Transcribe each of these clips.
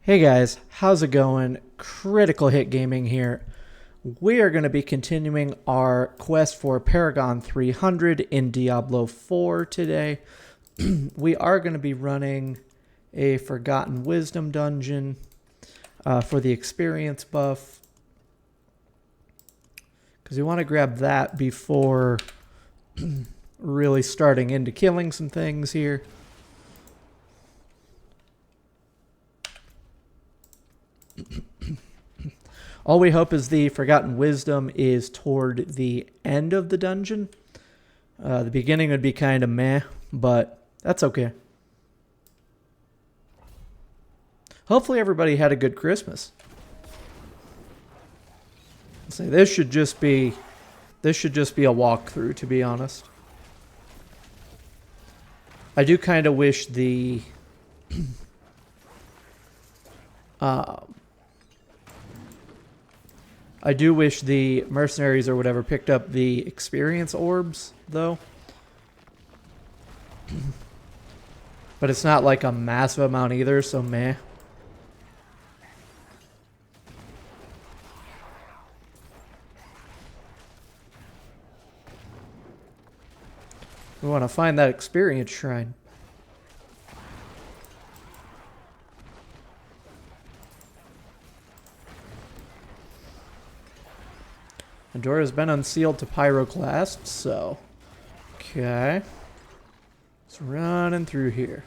Hey guys, how's it going? Critical Hit Gaming here. We are going to be continuing our quest for Paragon 300 in Diablo 4 today. We are going to be running a Forgotten Wisdom dungeon for the experience buff, because we want to grab that before really starting into killing some things here. All we hope is the Forgotten Wisdom is toward the end of the dungeon. The beginning would be kind of meh, but that's okay. Hopefully everybody had a good Christmas. So this should just be a walkthrough, to be honest. I do kind of wish the I do wish the mercenaries or whatever picked up the experience orbs, though. But it's not like a massive amount either, so meh. We want to find that experience shrine. The door has been unsealed to pyroclast, so... Okay. It's running through here.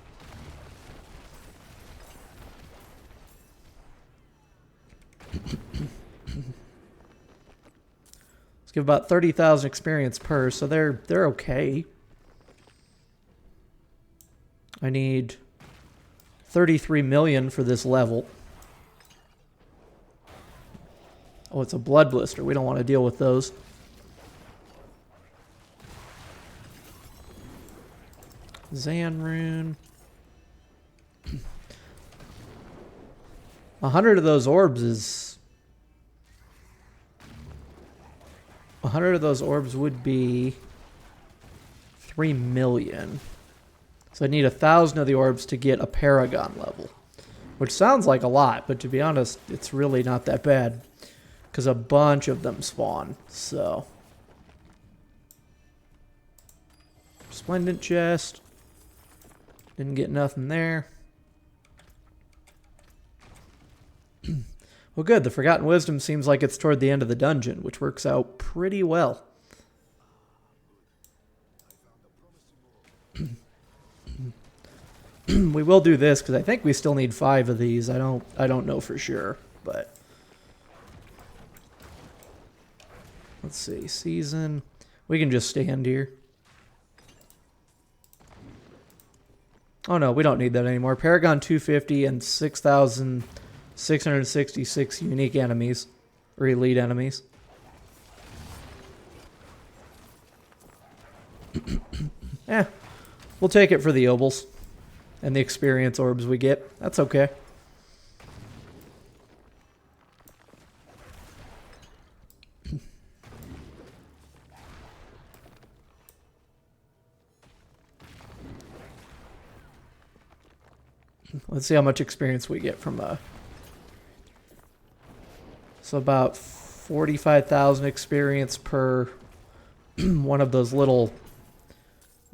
Let's give about 30,000 experience per, so they're okay. I need 33 million for this level. Oh, it's a blood blister. We don't want to deal with those. Zan rune. 100 of those orbs is... 100 of those orbs would be 3 million. So I need 1,000 of the orbs to get a Paragon level. Which sounds like a lot, but to be honest, it's really not that bad. Because a bunch of them spawn, so. Splendid chest. Didn't get nothing there. Well, good. The Forgotten Wisdom seems like it's toward the end of the dungeon, which works out pretty well. We will do this because I think we still need 5 of these. I don't know for sure, but. Let's see, season. We can just stand here. Oh no, we don't need that anymore. Paragon 250 and 6,666 unique enemies. Or elite enemies. Yeah, we'll take it for the obols. And the experience orbs we get. That's okay. Let's see how much experience we get from so about 45,000 experience per one of those little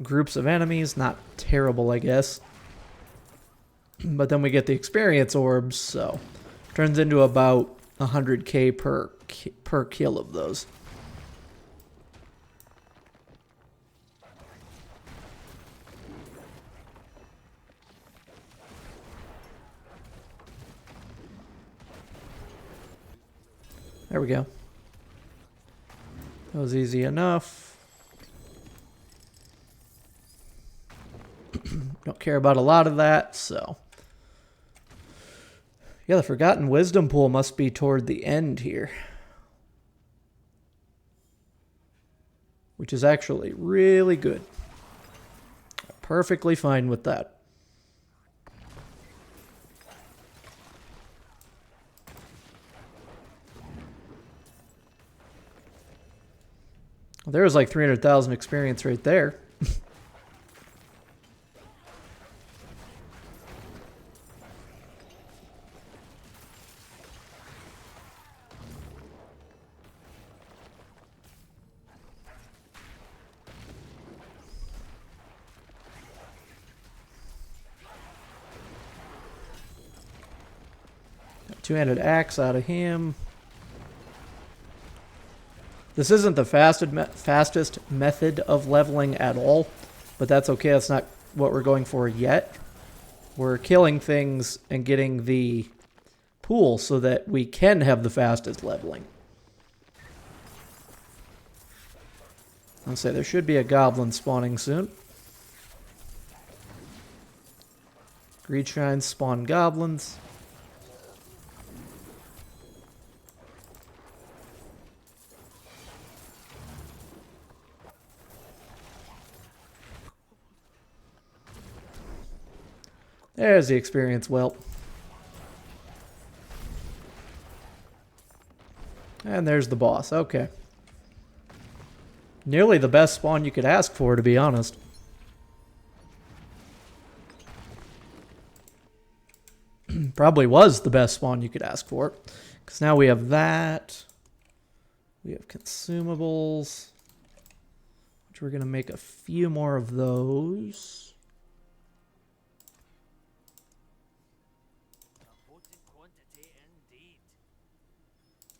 groups of enemies. Not terrible, I guess. But then we get the experience orbs, so turns into about 100k per kill of those. There we go. That was easy enough. Don't care about a lot of that, so. Yeah, the Forgotten Wisdom pool must be toward the end here. Which is actually really good. Perfectly fine with that. Well, there was like 300,000 experience right there. Two-handed axe out of him. This isn't the fastest method of leveling at all, but that's okay. That's not what we're going for yet. We're killing things and getting the pool so that we can have the fastest leveling. I'll say there should be a goblin spawning soon. Greed shrines spawn goblins. There's the experience whelp. And there's the boss. Okay. Nearly the best spawn you could ask for, to be honest. Probably was the best spawn you could ask for. Because now we have that. We have consumables. Which we're going to make a few more of those.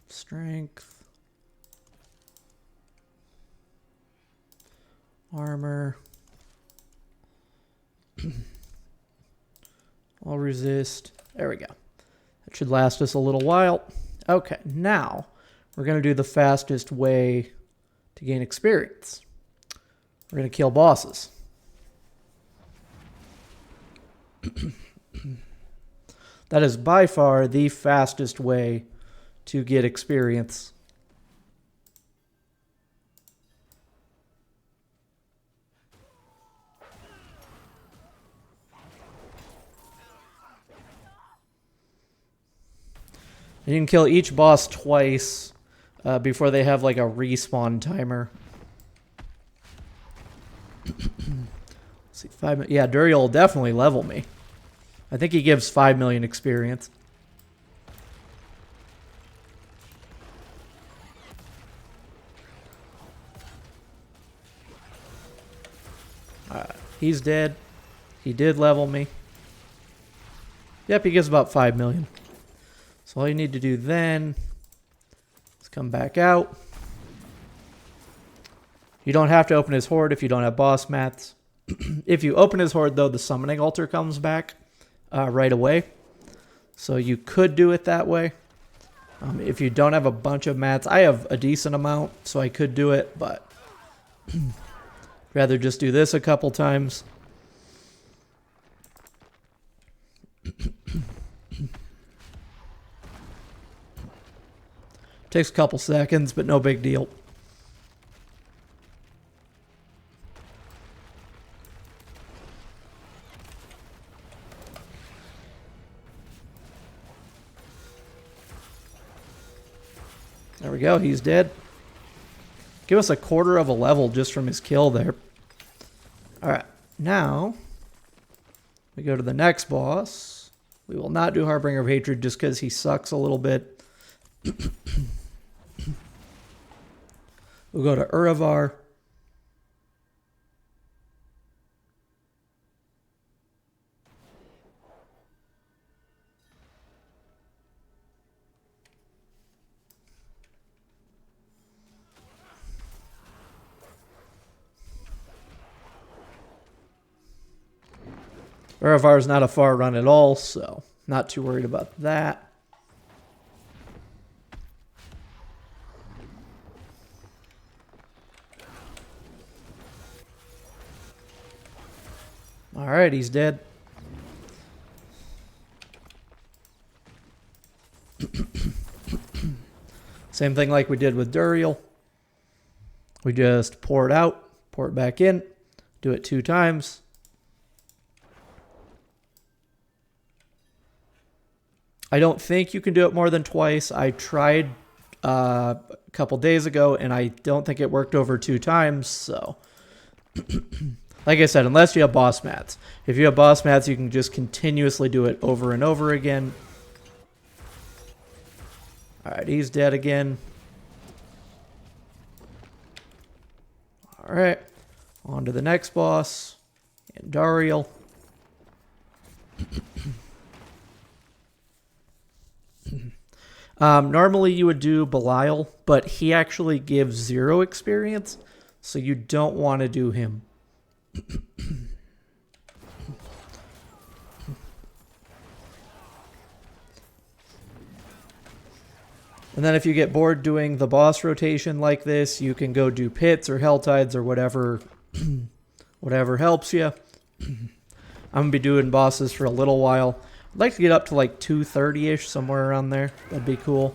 Strength. Armor. I'll resist. There we go. That should last us a little while. Okay, now we're going to do the fastest way to gain experience. We're going to kill bosses. That is by far the fastest way to get experience. And you can kill each boss twice before they have like a respawn timer. Let's see, yeah, Duriel will definitely level me. I think he gives 5 million experience. He's dead. He did level me. Yep, he gives about 5 million. So all you need to do then is come back out. You don't have to open his horde if you don't have boss mats. If you open his horde, though, the summoning altar comes back right away. So you could do it that way. If you don't have a bunch of mats, I have a decent amount, so I could do it, but rather just do this a couple times. Takes a couple seconds, but no big deal. There we go, he's dead. Give us a quarter of a level just from his kill there. Alright, now we go to the next boss. We will not do Harbinger of Hatred just because he sucks a little bit. We'll go to Uravar. Uravar is not a far run at all, so not too worried about that. Alright, he's dead. Same thing like we did with Duriel. We just pour it out, pour it back in, do it 2 times. I don't think you can do it more than twice. I tried a couple days ago, and I don't think it worked over 2 times, so... Like I said, unless you have boss mats. If you have boss mats, you can just continuously do it over and over again. Alright, he's dead again. Alright, on to the next boss. And Duriel. Normally you would do Belial, but he actually gives 0 experience, so you don't want to do him. And then if you get bored doing the boss rotation like this, you can go do pits or hell tides or whatever whatever helps you. I'm going to be doing bosses for a little while. I'd like to get up to like 230-ish, somewhere around there. That'd be cool.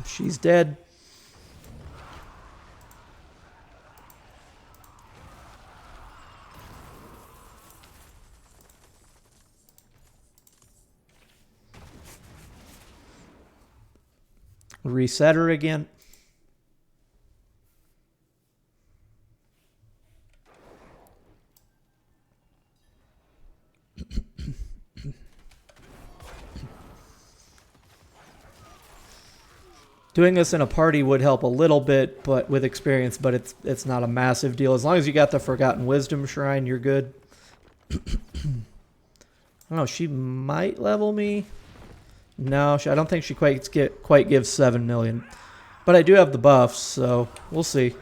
She's dead. Reset her again. Doing this in a party would help a little bit, but with experience, but it's not a massive deal. As long as you got the Forgotten Wisdom Shrine, you're good. I don't know, she might level me. No, I don't think she quite gives 7 million. But I do have the buffs, so we'll see.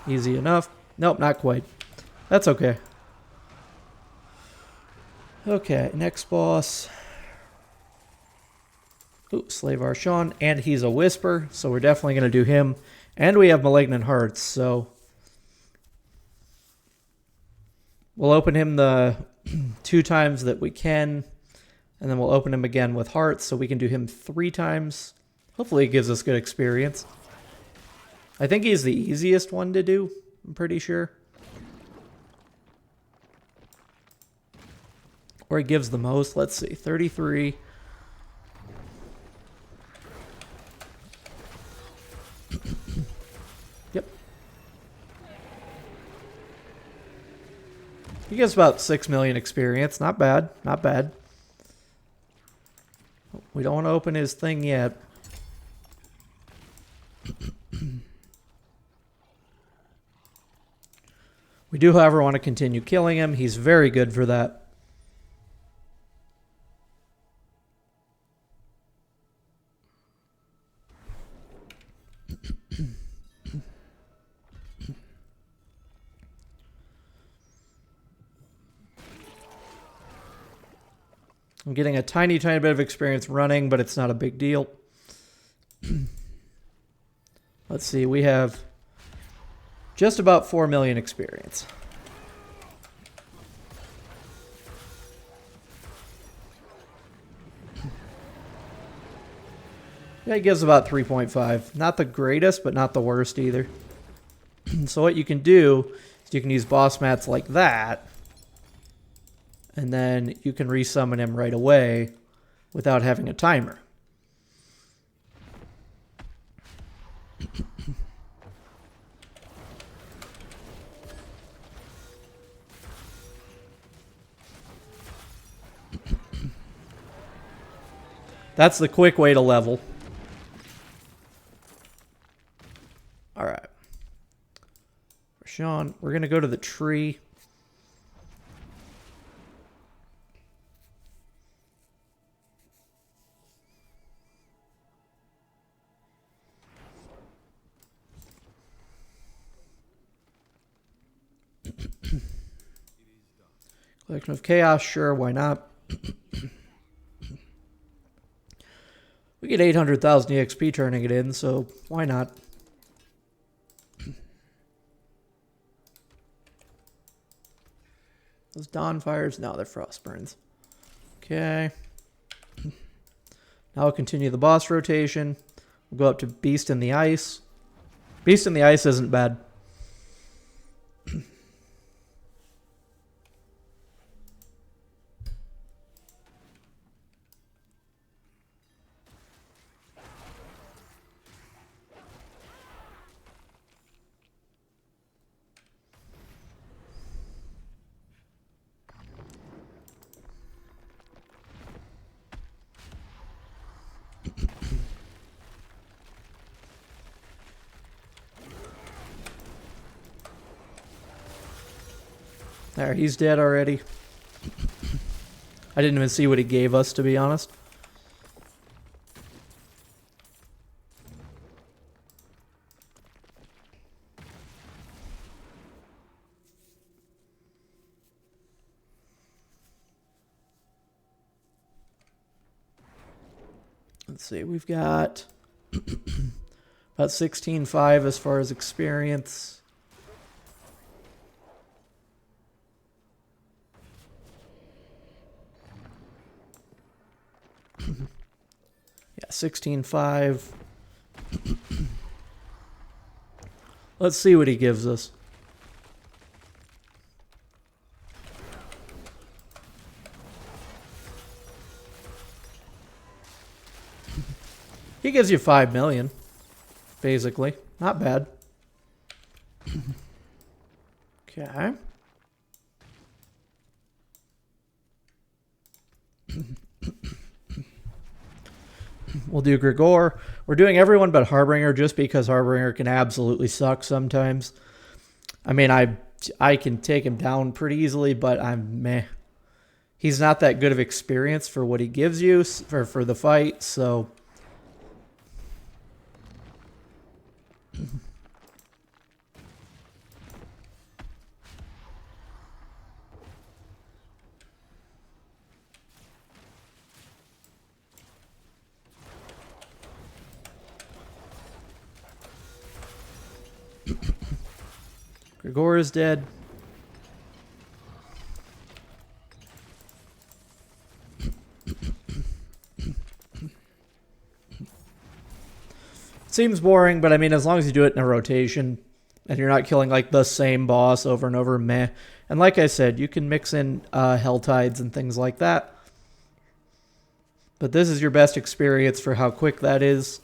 Easy enough. Nope, not quite. That's okay. Okay, next boss. Ooh, Slave Arshawn, and he's a Whisper, so we're definitely going to do him. And we have Malignant Hearts, so we'll open him the 2 times that we can, and then we'll open him again with Hearts, so we can do him 3 times. Hopefully it gives us good experience. I think he's the easiest one to do, I'm pretty sure. Or he gives the most. Let's see, 33. Yep. He gives about 6 million experience. Not bad. Not bad. We don't want to open his thing yet. We do, however, want to continue killing him. He's very good for that. I'm getting a tiny bit of experience running, but it's not a big deal. Let's see, we have just about 4 million experience. Yeah, it gives about 3.5. Not the greatest, but not the worst either. So what you can do is you can use boss mats like that, and then you can resummon him right away without having a timer. That's the quick way to level. All right. For Sean, we're going to go to the tree. Collection of Chaos, sure, why not? We get 800,000 EXP turning it in, so why not? Those Dawn Fires? No, they're Frostburns. Okay. Now we'll continue the boss rotation. We'll go up to Beast in the Ice. Beast in the Ice isn't bad. There, he's dead already. I didn't even see what he gave us, to be honest. Let's see, we've got about 16.5 as far as experience. Yeah, 16.5. Let's see what he gives us. He gives you 5 million, basically. Not bad. Okay. We'll do Grigor. We're doing everyone but Harbinger just because Harbinger can absolutely suck sometimes. I mean, I can take him down pretty easily, but I'm meh. He's not that good of experience for what he gives you for the fight, so... Grigor is dead. Seems boring, but I mean, as long as you do it in a rotation and you're not killing like the same boss over and over, meh. And like I said, you can mix in Hell Tides and things like that. But this is your best experience for how quick that is.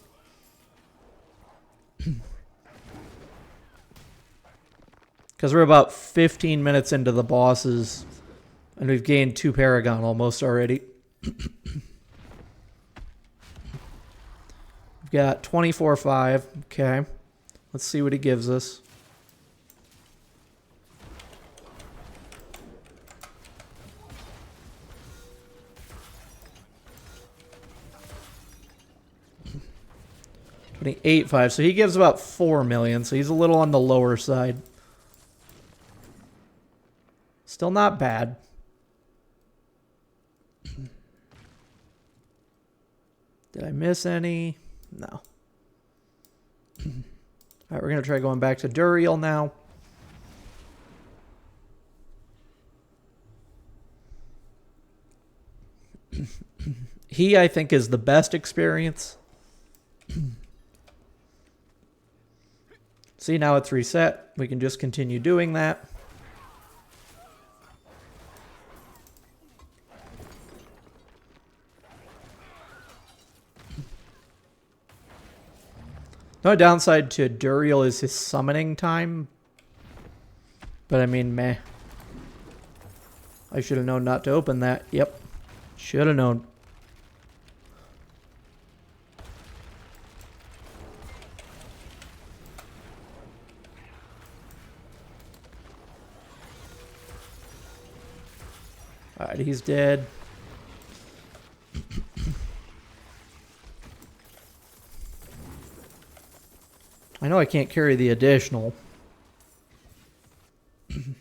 Because we're about 15 minutes into the bosses, and we've gained 2 Paragon almost already. We've got 24.5. Okay. Let's see what he gives us. $28.5. So he gives about 4 million. So he's a little on the lower side. Still not bad. Did I miss any? No. All right, we're going to try going back to Duriel now. He, I think, is the best experience. See, now it's reset. We can just continue doing that. No downside to Duriel is his summoning time. But I mean, meh. I should have known not to open that. Yep. Should have known. Alright, he's dead. I know I can't carry the additional. I'm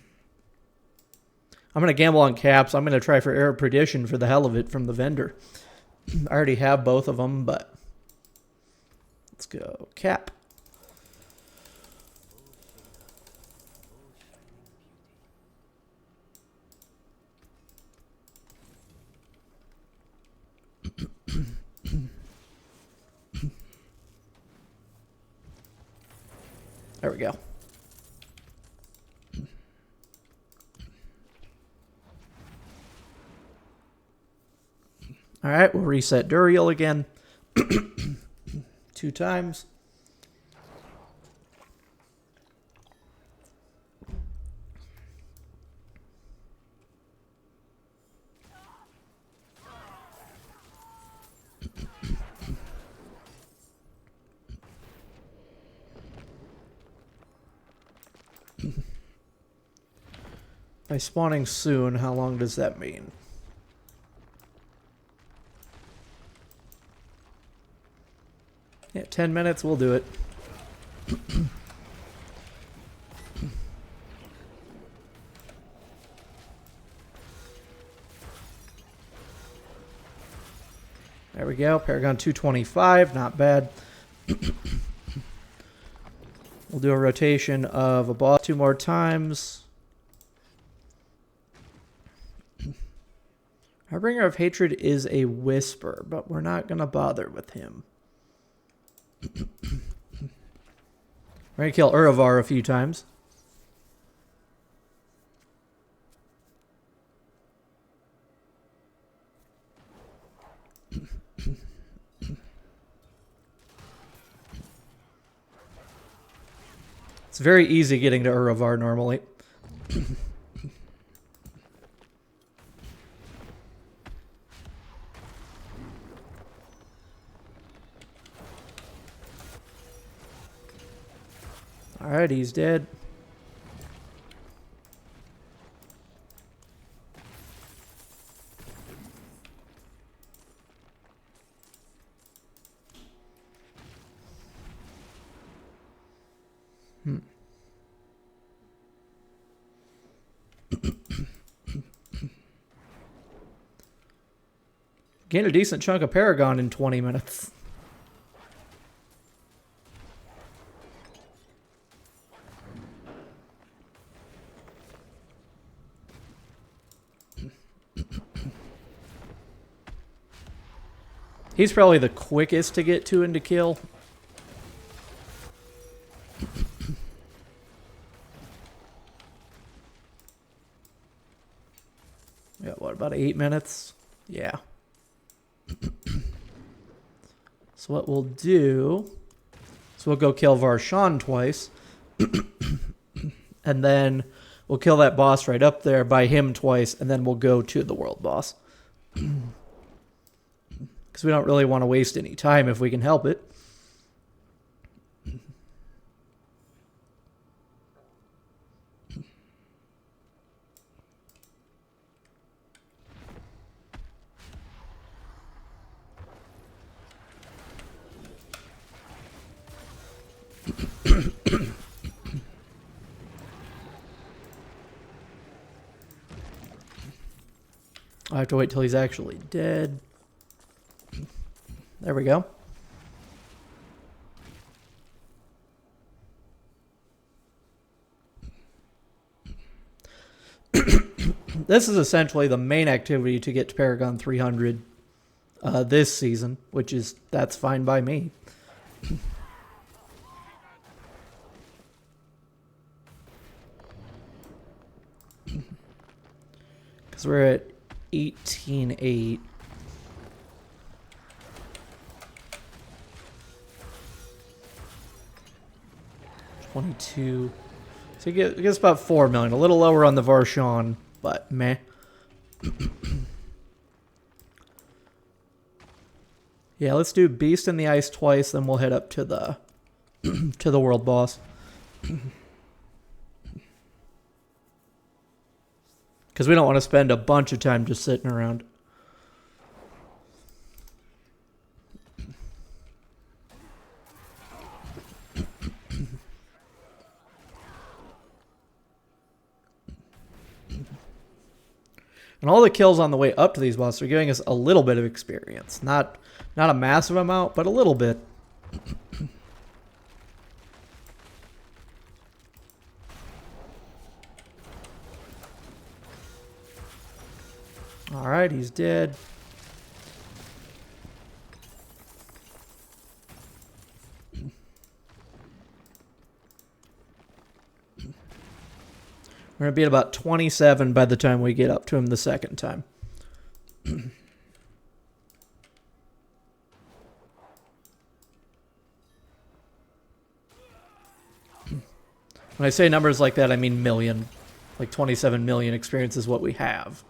going to gamble on caps. I'm going to try for Air of Perdition for the hell of it from the vendor. I already have both of them, but let's go cap. There we go. All right, we'll reset Duriel again. 2 times. By spawning soon, how long does that mean? Yeah, 10 minutes, we'll do it. There we go. Paragon 225, not bad. We'll do a rotation of a boss 2 more times. Harbinger of Hatred is a whisper, but we're not going to bother with him. We're going to kill Uravar a few times. It's very easy getting to Uravar normally. Alright, he's dead. Gained a decent chunk of Paragon in 20 minutes. He's probably the quickest to get to and to kill. Yeah, what, about 8 minutes? Yeah. So what we'll do is we'll go kill Varshan twice. And then we'll kill that boss right up there by him twice, and then we'll go to the world boss. Because we don't really want to waste any time if we can help it. I have to wait till he's actually dead. There we go. This is essentially the main activity to get to Paragon 300 this season, that's fine by me. Because we're at 18.8. $22. So you get about 4 million. A little lower on the Varshan, but meh. Yeah, let's do Beast in the Ice twice, then we'll head up to the to the world boss. Because we don't want to spend a bunch of time just sitting around. And all the kills on the way up to these bosses are giving us a little bit of experience. Not a massive amount, but a little bit. Alright, he's dead. We're going to be at about 27 by the time we get up to him the second time. When I say numbers like that, I mean million. Like 27 million experience is what we have.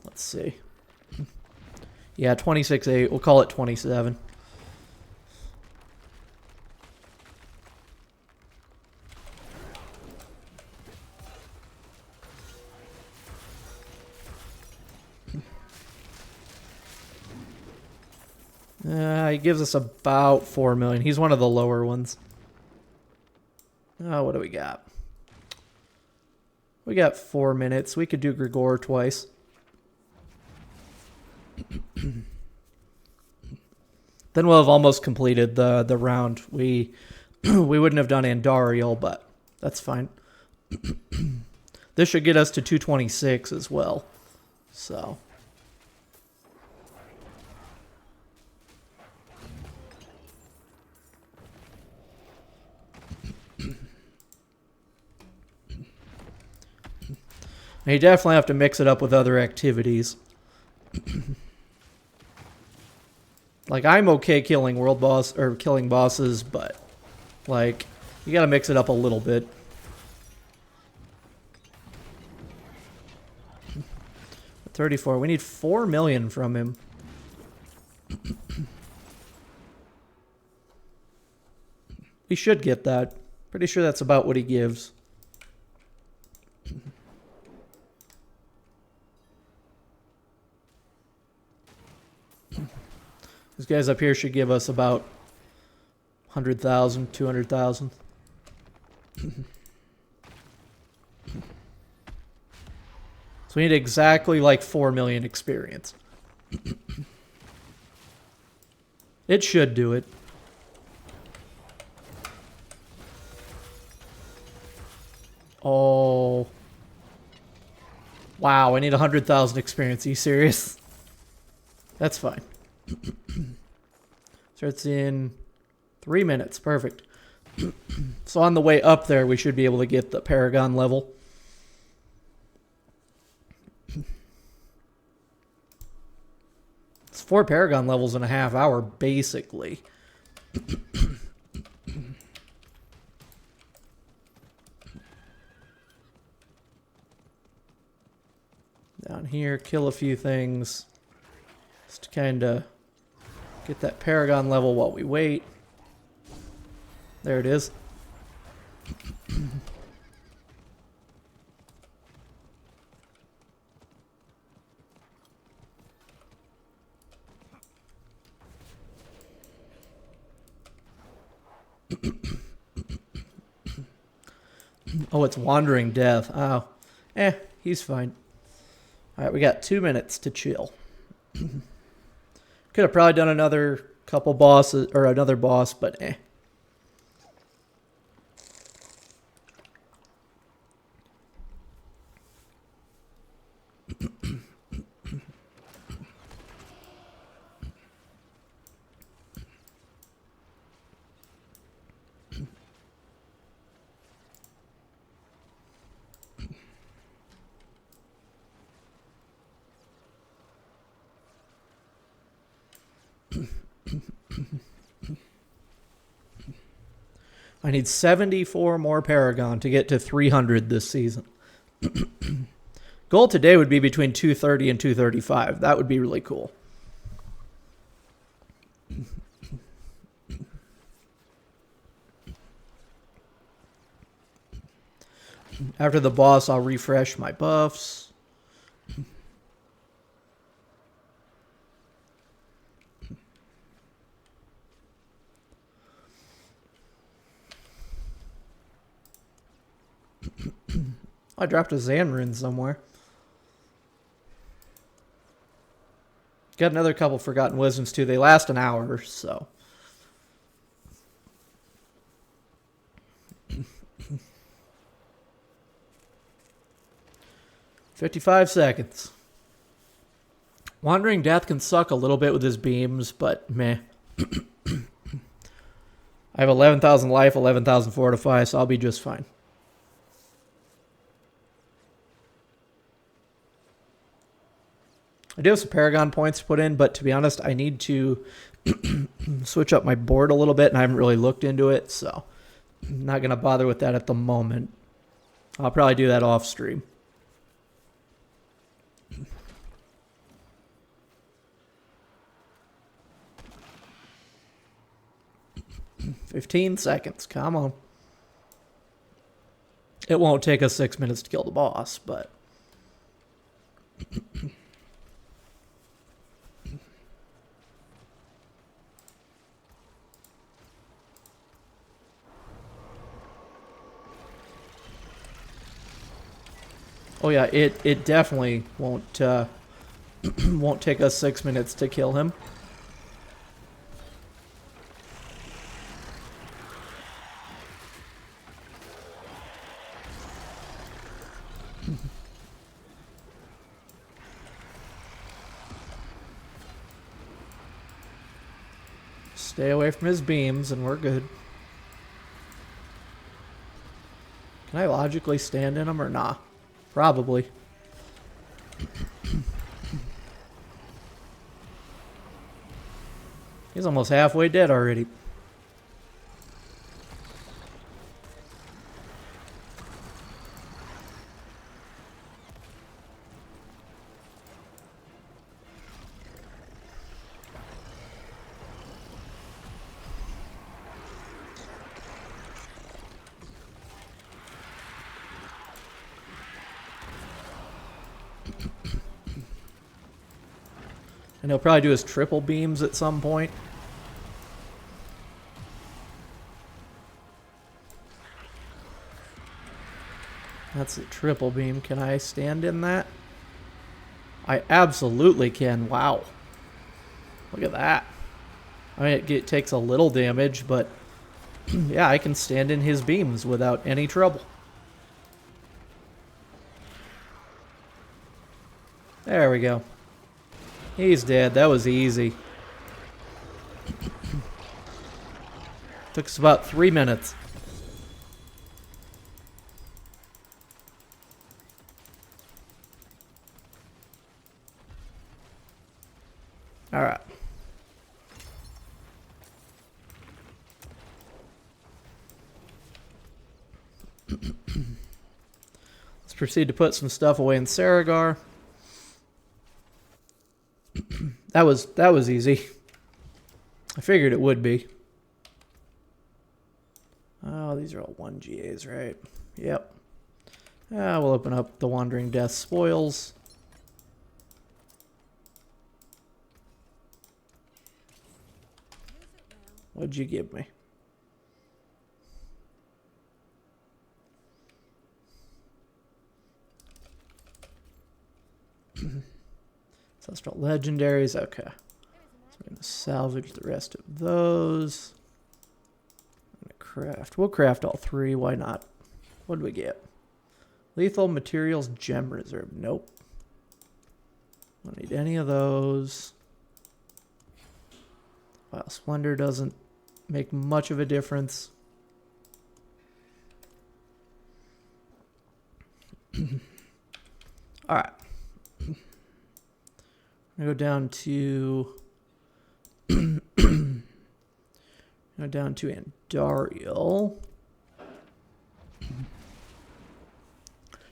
Let's see. Yeah, 26.8. We'll call it 27. He gives us about 4 million. He's one of the lower ones. What do we got? We got 4 minutes. We could do Grigor twice. Then we'll have almost completed the round. We wouldn't have done Andariel, but that's fine. This should get us to 226 as well. So. And you definitely have to mix it up with other activities. Like, I'm okay killing world boss or killing bosses, but like, you gotta mix it up a little bit. $34. We need 4 million from him. He should get that. Pretty sure that's about what he gives. These guys up here should give us about 100,000, 200,000. So we need exactly like 4 million experience. It should do it. Oh. Wow, I need 100,000 experience. Are you serious? That's fine. Starts in 3 minutes. Perfect. So on the way up there, we should be able to get the Paragon level. It's 4 Paragon levels in a half hour, basically. Down here, kill a few things. Just to kind of get that Paragon level while we wait. There it is. Oh, it's Wandering Death. Oh. He's fine. Alright, we got 2 minutes to chill. Could have probably done another couple bosses, or another boss, but I need 74 more Paragon to get to 300 this season. Goal today would be between 230 and 235. That would be really cool. After the boss, I'll refresh my buffs. I dropped a Zanrun somewhere. Got another couple Forgotten Wisdoms too. They last an hour, so. $55. Wandering Death can suck a little bit with his beams, but meh. I have 11,000 life, 11,000 fortify, so I'll be just fine. I do have some Paragon points to put in, but to be honest, I need to switch up my board a little bit, and I haven't really looked into it, so I'm not going to bother with that at the moment. I'll probably do that off stream. 15 seconds, come on. It won't take us 6 minutes to kill the boss, but... Oh yeah, it definitely won't won't take us 6 minutes to kill him. Stay away from his beams and we're good. Can I logically stand in him or nah? Probably. He's almost halfway dead already. And he'll probably do his triple beams at some point. That's a triple beam. Can I stand in that? I absolutely can. Wow. Look at that. I mean, it takes a little damage, but yeah, I can stand in his beams without any trouble. There we go. He's dead. That was easy. Took us about 3 minutes. All right. Let's proceed to put some stuff away in Saragar. That was easy. I figured it would be. Oh, these are all 1 GAs, right? Yep. We'll open up the Wandering Death spoils. What'd you give me? Ancestral legendaries. Okay. So I'm going to salvage the rest of those. I'm going to craft. We'll craft all 3. Why not? What do we get? Lethal materials gem reserve. Nope. Don't need any of those. Wow, Splendor doesn't make much of a difference. Alright. I'm going to go down to... go down to Andariel.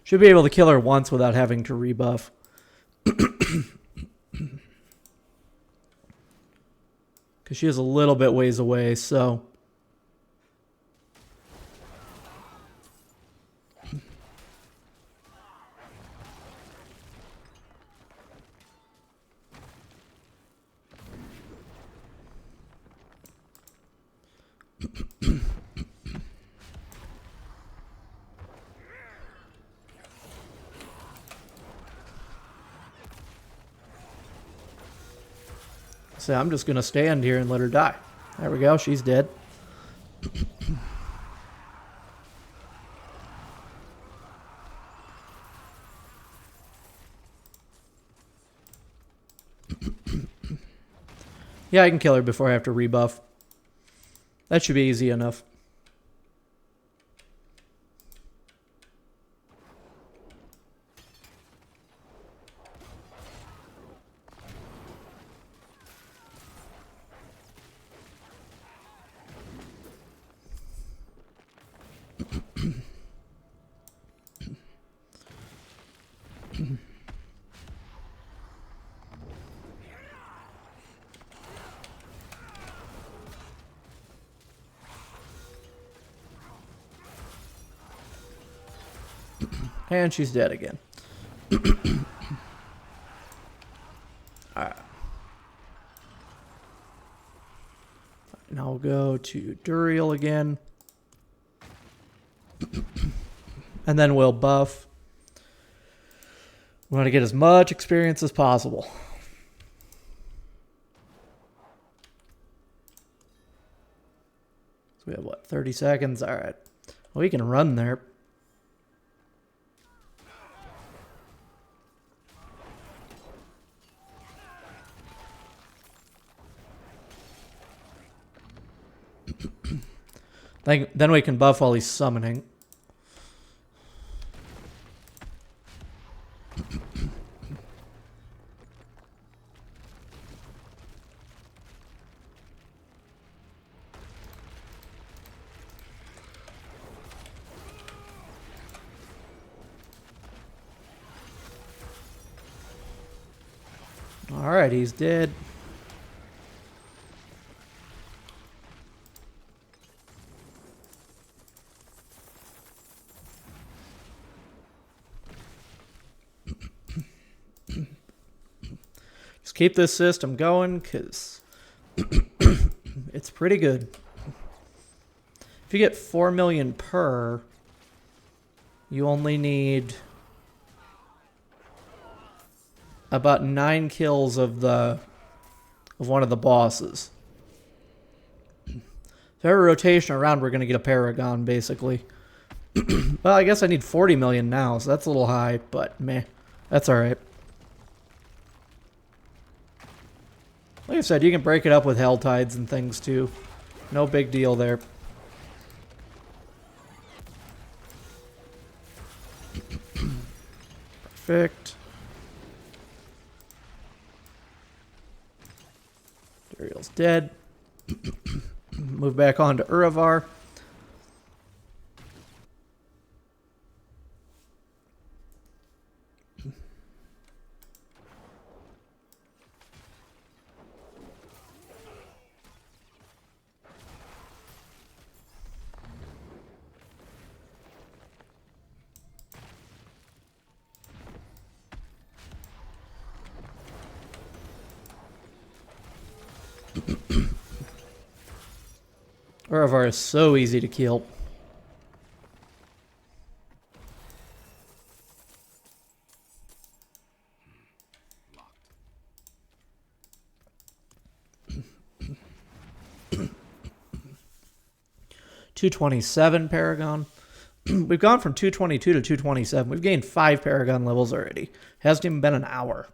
Should be able to kill her once without having to rebuff. Because she is a little bit ways away, so... So I'm just going to stand here and let her die. There we go. She's dead. Yeah, I can kill her before I have to rebuff. That should be easy enough. And she's dead again. Alright. And I'll go to Duriel again. And then we'll buff. We want to get as much experience as possible. So we have, what, 30 seconds? All right. Well, we can run there. Then we can buff while he's summoning. Alright, he's dead. Just keep this system going, because it's pretty good. If you get 4 million per, you only need about 9 kills of one of the bosses. So every rotation around, we're going to get a Paragon, basically. Well, I guess I need 40 million now, so that's a little high, but meh. That's alright. Like I said, you can break it up with Hell Tides and things, too. No big deal there. Perfect. Dariel's dead. Move back on to Uravar. Uravar is so easy to kill. $227 Paragon. We've gone from 222 to 227. We've gained 5 Paragon levels already. Hasn't even been an hour.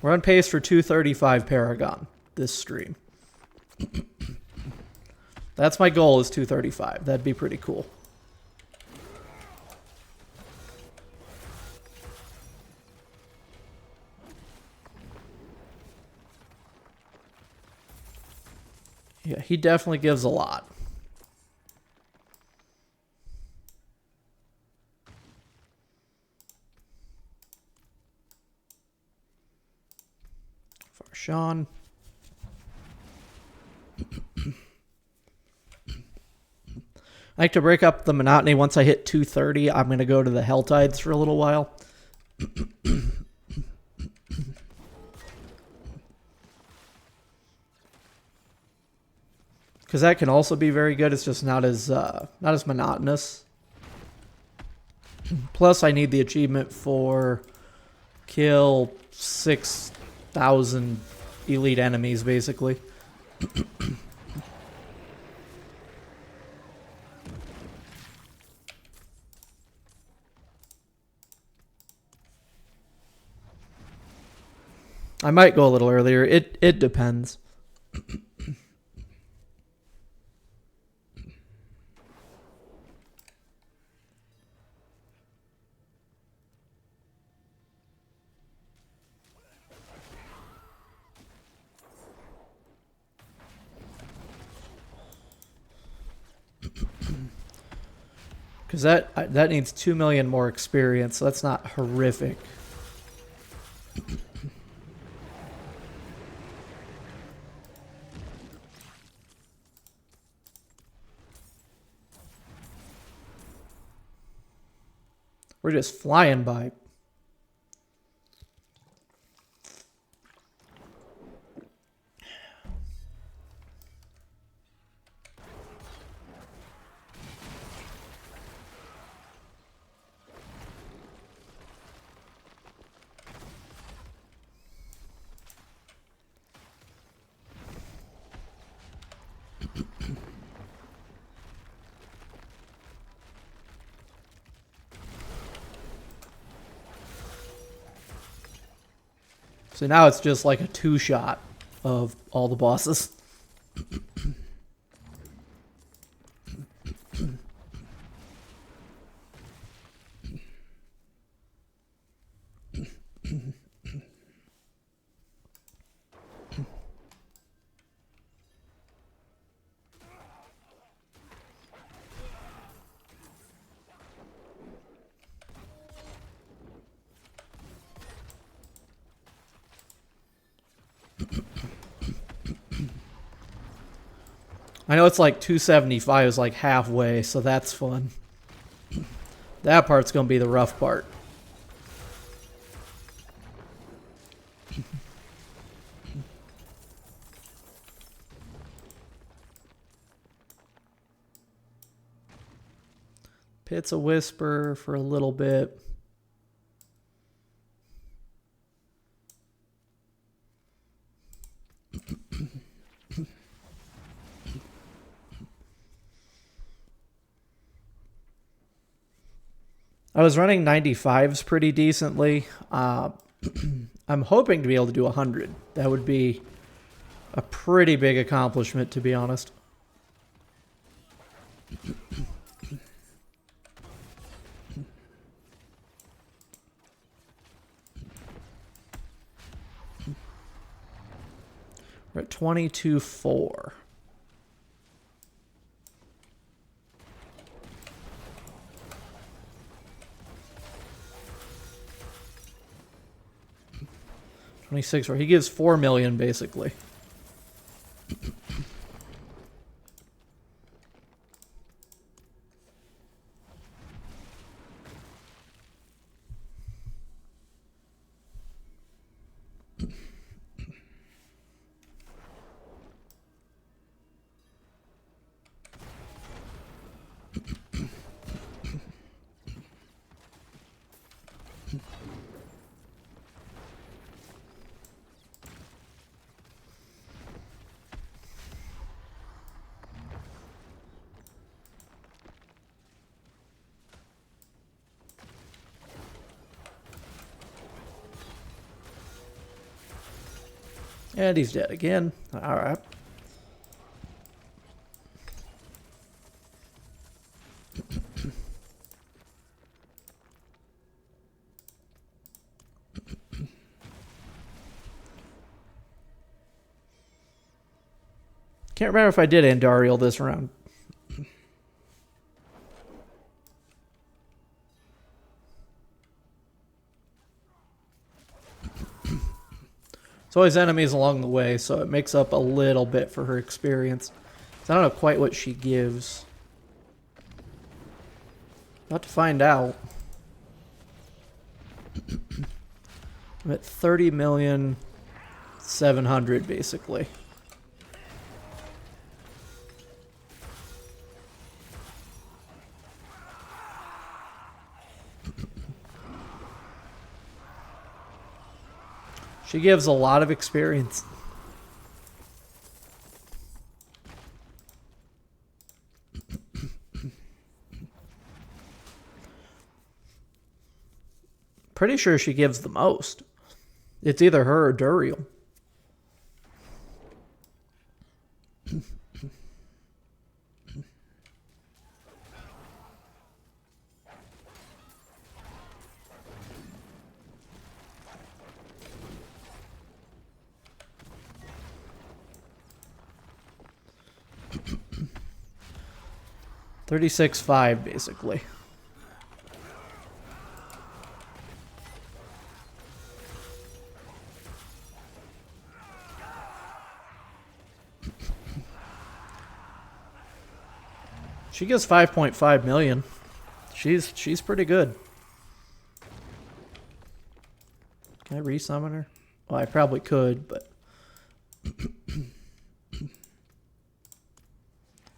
We're on pace for 235 Paragon this stream. That's my goal, is 235. That'd be pretty cool. Yeah, he definitely gives a lot. Farshawn. I like to break up the monotony. Once I hit 230, I'm going to go to the Hell Tides for a little while. Because that can also be very good. It's just not as monotonous. Plus, I need the achievement for kill 6,000 elite enemies, basically. I might go a little earlier. It depends. Because that needs 2 million more experience, so that's not horrific. We're just flying by. So now it's just like a two-shot of all the bosses. I know it's like 275 is like halfway, so that's fun. That part's gonna be the rough part. Pit's a whisper for a little bit. I was running 95s pretty decently. I'm hoping to be able to do 100. That would be a pretty big accomplishment, to be honest. We're at 22.4. Where he gives 4 million basically. And he's dead again. Alright. Can't remember if I did Andariel this round. There's always enemies along the way, so it makes up a little bit for her experience. So I don't know quite what she gives. About to find out. I'm at 30,700,000 basically. She gives a lot of experience. Pretty sure she gives the most. It's either her or Duriel. $36.5 basically. She gives 5.5 million. She's pretty good. Can I resummon her? Well, I probably could, but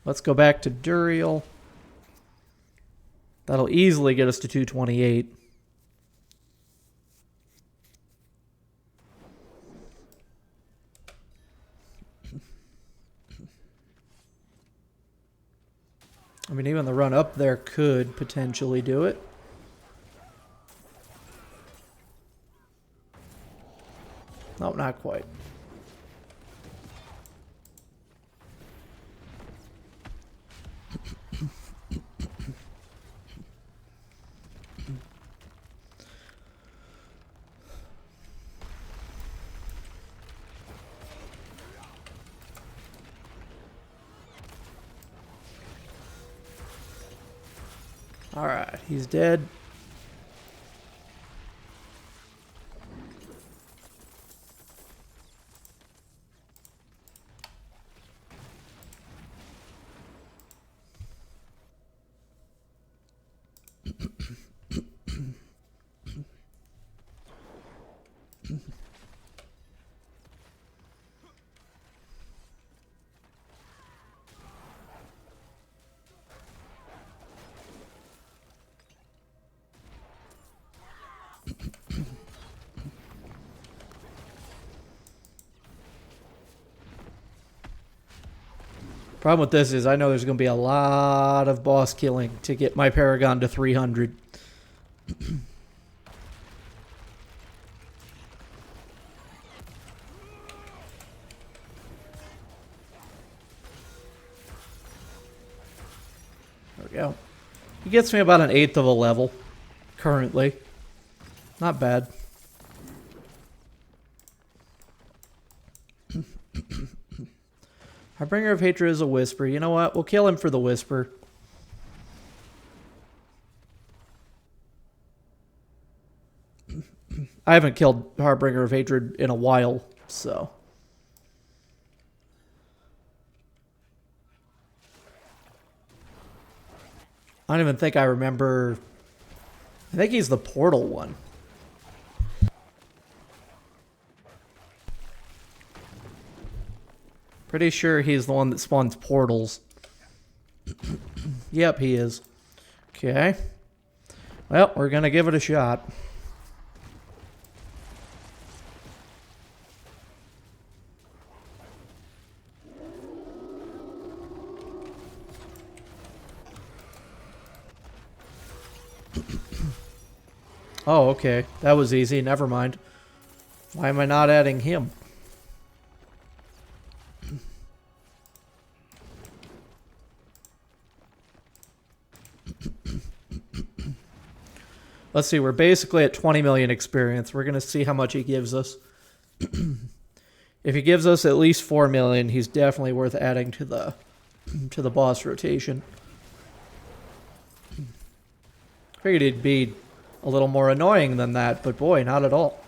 let's go back to Duriel. That'll easily get us to 228. I mean, even the run up there could potentially do it. No, not quite. Alright, he's dead. Problem with this is I know there's going to be a lot of boss killing to get my Paragon to 300. There we go. He gets me about an 1/8 of a level currently. Not bad. Harbinger of Hatred is a Whisper. You know what? We'll kill him for the Whisper. I haven't killed Harbinger of Hatred in a while, so. I don't even think I remember. I think he's the portal one. Pretty sure he's the one that spawns portals. Yep, he is. Okay. Well, we're gonna give it a shot. Oh, okay. That was easy. Never mind. Why am I not adding him? Let's see, we're basically at 20 million experience. We're going to see how much he gives us. If he gives us at least 4 million, he's definitely worth adding to the boss rotation. Figured he'd be a little more annoying than that, but boy, not at all.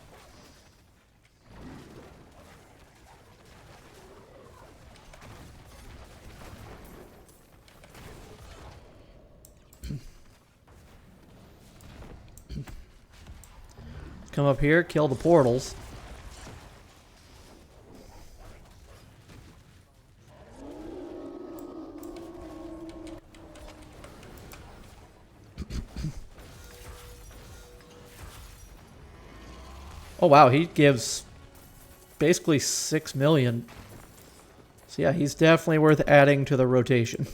Come up here, kill the portals. Oh wow, he gives basically 6 million. So yeah, he's definitely worth adding to the rotation.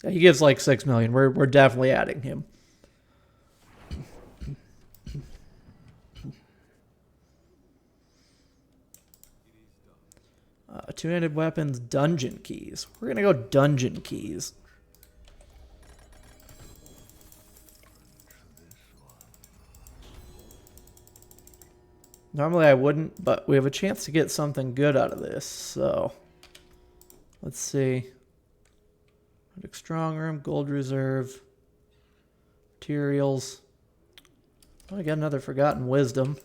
He gives like 6 million. We're definitely adding him. Two-handed weapons, dungeon keys. We're gonna go dungeon keys. Normally I wouldn't, but we have a chance to get something good out of this, so let's see. Strong room, gold reserve, materials. Oh, I got another forgotten wisdom.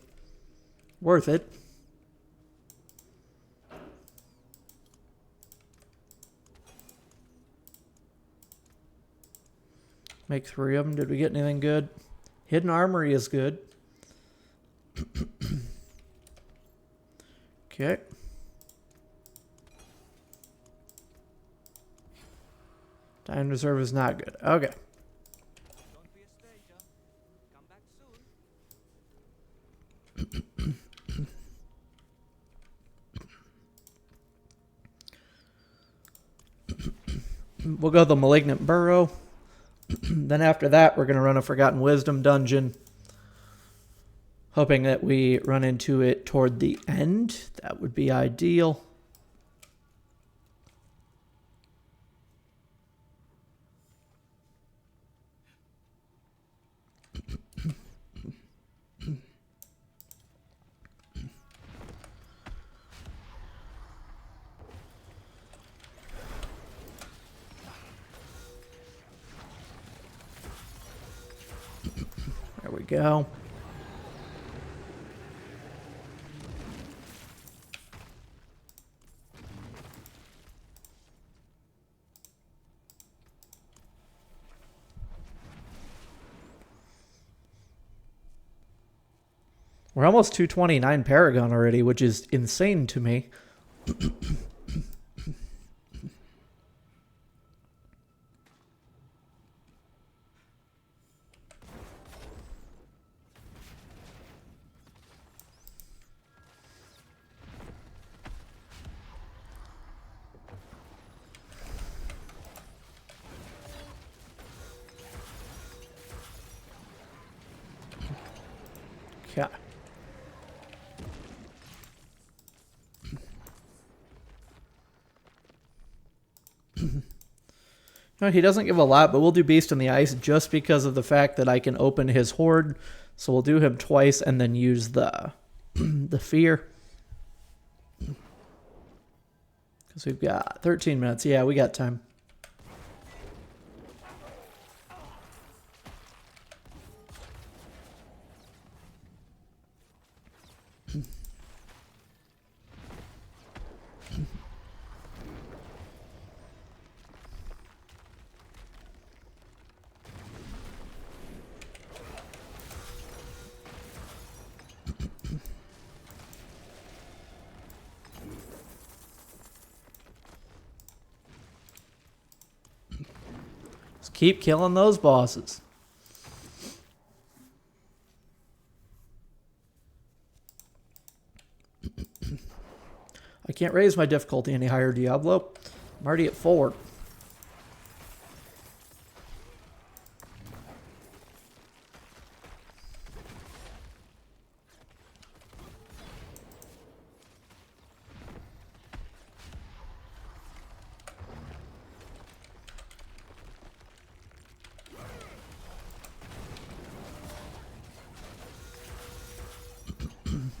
Worth it. Make 3 of them. Did we get anything good? Hidden armory is good. Okay. Time reserve is not good. Okay. Don't be a stranger. Come back soon. We'll go the Malignant Burrow. Then after that, we're going to run a Forgotten Wisdom dungeon. Hoping that we run into it toward the end. That would be ideal. There we go. We're almost 229 Paragon already, which is insane to me. Yeah. No, he doesn't give a lot, but we'll do Beast in the Ice just because of the fact that I can open his horde. So we'll do him twice and then use the the fear. Because we've got 13 minutes. Yeah, we got time. Just keep killing those bosses. I can't raise my difficulty any higher, Diablo. I'm already at 4.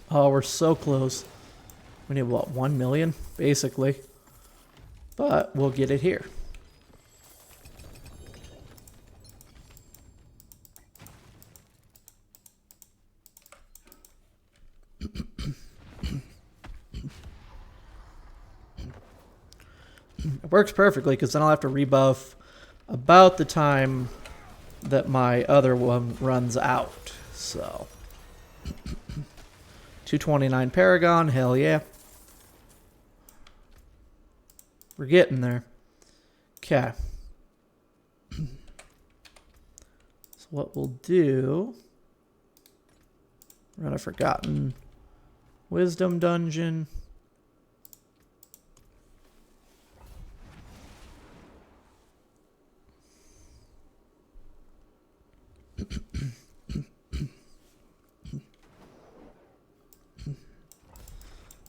Oh, we're so close. We need, what, 1 million? Basically. But we'll get it here. It works perfectly because then I'll have to rebuff about the time that my other one runs out. So 229 Paragon, hell yeah. We're getting there. Okay. So what we'll do, run a Forgotten Wisdom dungeon.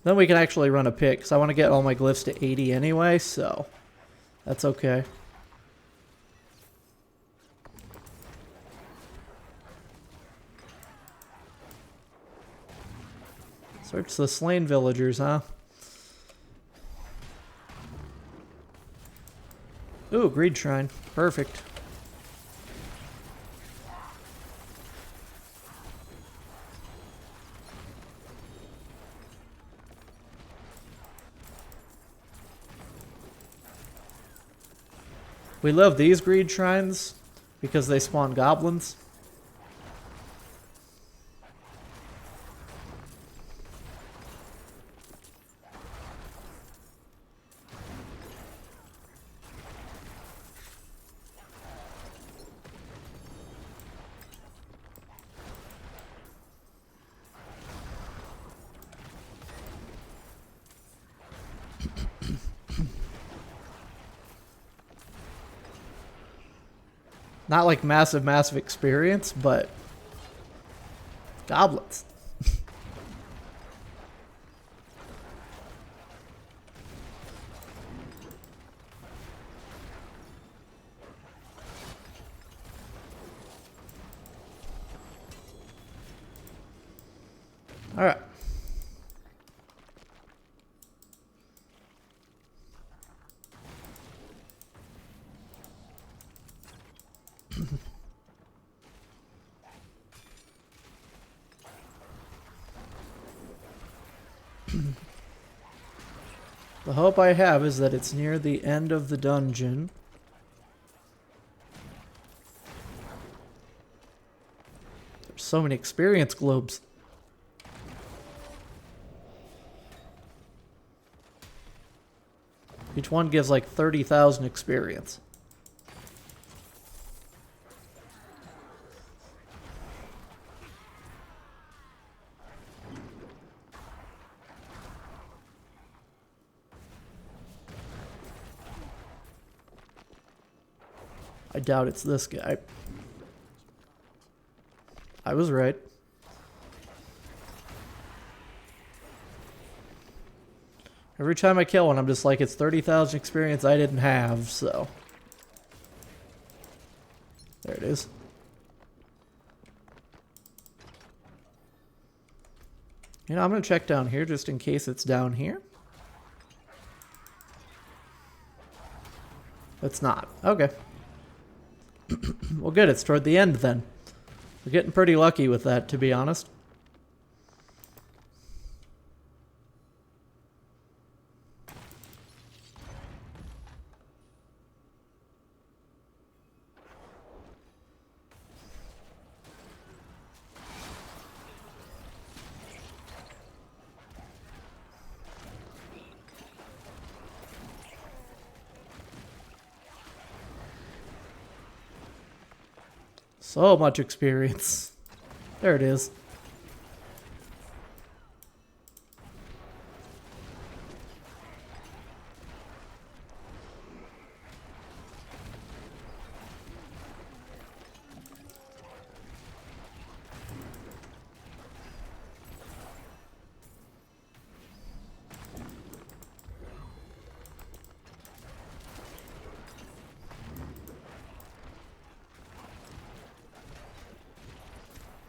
Then we can actually run a pick, because I want to get all my glyphs to 80 anyway, so that's okay. Search the slain villagers, huh? Ooh, Greed Shrine. Perfect. We love these Greed Shrines because they spawn goblins. Not like massive, massive experience, but goblets. All right. The hope I have is that it's near the end of the dungeon. There's so many experience globes. Each one gives like 30,000 experience. I doubt it's this guy. I was right. Every time I kill one, I'm just like, it's 30,000 experience I didn't have, so. There it is. You know, I'm going to check down here just in case it's down here. It's not. Okay. Well, good. It's toward the end then. We're getting pretty lucky with that, to be honest. So much experience. There it is.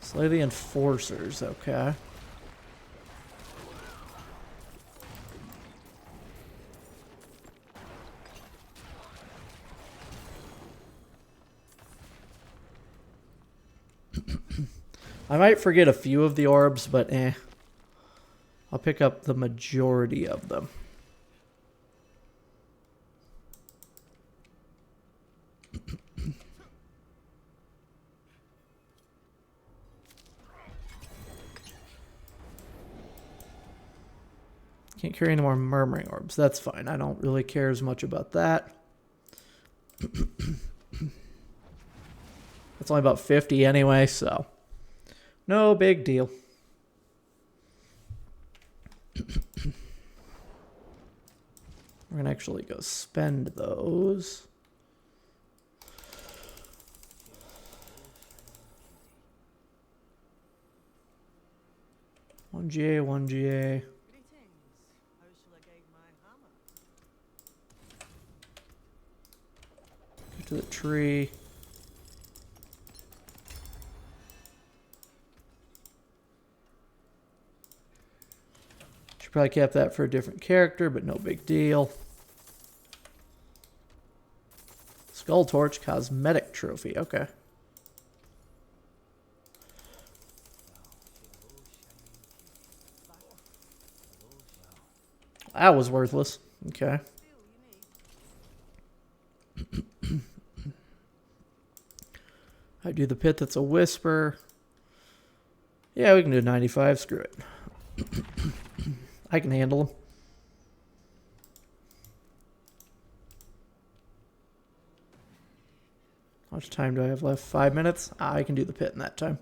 Slay the enforcers, okay. I might forget a few of the orbs, but I'll pick up the majority of them. Can't carry any more murmuring orbs. That's fine. I don't really care as much about that. It's only about 50 anyway, so no big deal. We're going to actually go spend those. One GA, one GA. Get to the tree. Should probably kept that for a different character, but no big deal. Skull Torch, cosmetic trophy. Okay. That was worthless. Okay. I do the pit that's a whisper. Yeah, we can do 95. Screw it. I can handle them. How much time do I have left? 5 minutes? I can do the pit in that time.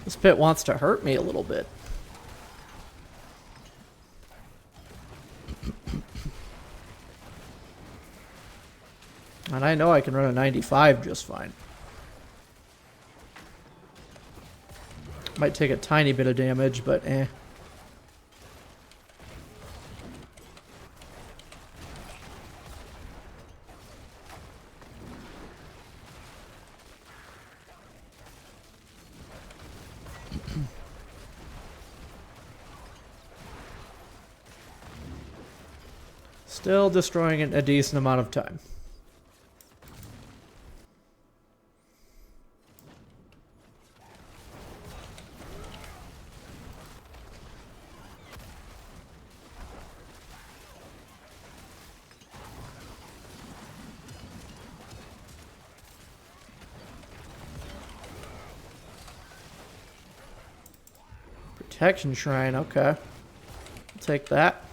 This pit wants to hurt me a little bit. And I know I can run a 95 just fine. Might take a tiny bit of damage, but eh. Still destroying it in a decent amount of time. Protection Shrine, okay. I'll take that.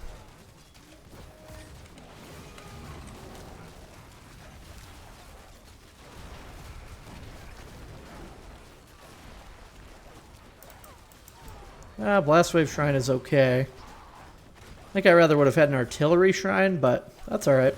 Blast Wave Shrine is okay. I think I rather would have had an Artillery Shrine, but that's alright.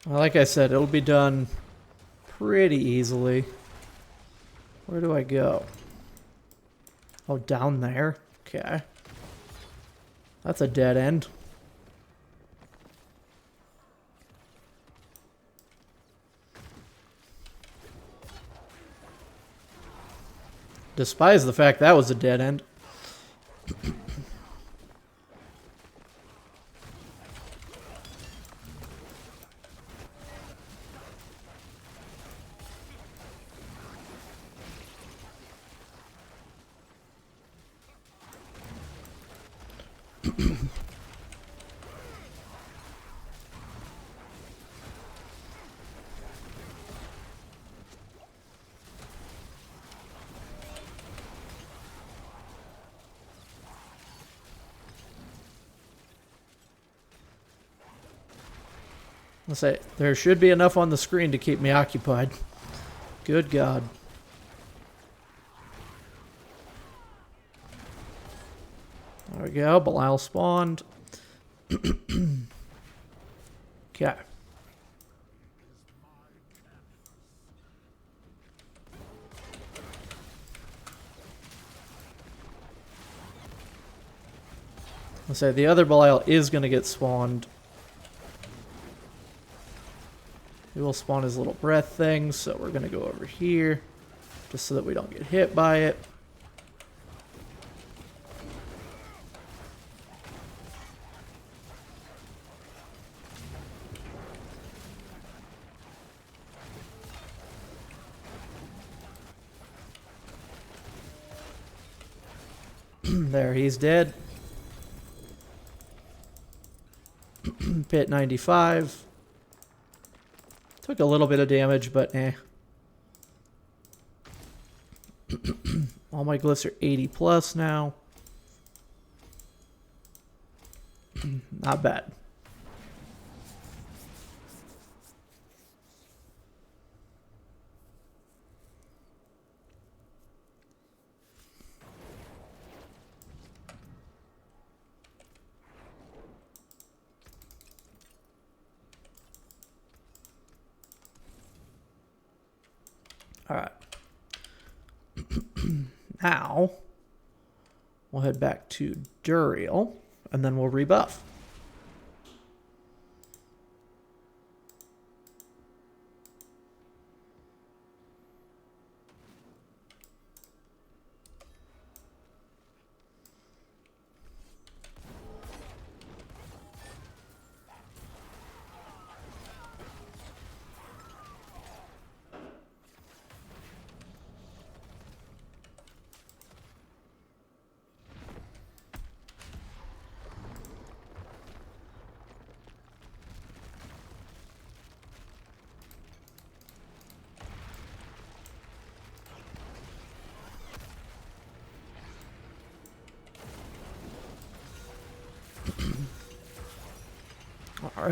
Well, like I said, it'll be done pretty easily. Where do I go? Oh, down there? Okay. That's a dead end. Despise the fact that was a dead end. Let's say there should be enough on the screen to keep me occupied. Good God. There we go. Belial spawned. Okay. Let's say the other Belial is going to get spawned. He will spawn his little breath thing, so we're going to go over here just so that we don't get hit by it. There, he's dead. Pit 95. Took a little bit of damage, but eh. All my glyphs are 80 plus now. Not bad. All right. Now, we'll head back to Duriel, and then we'll rebuff.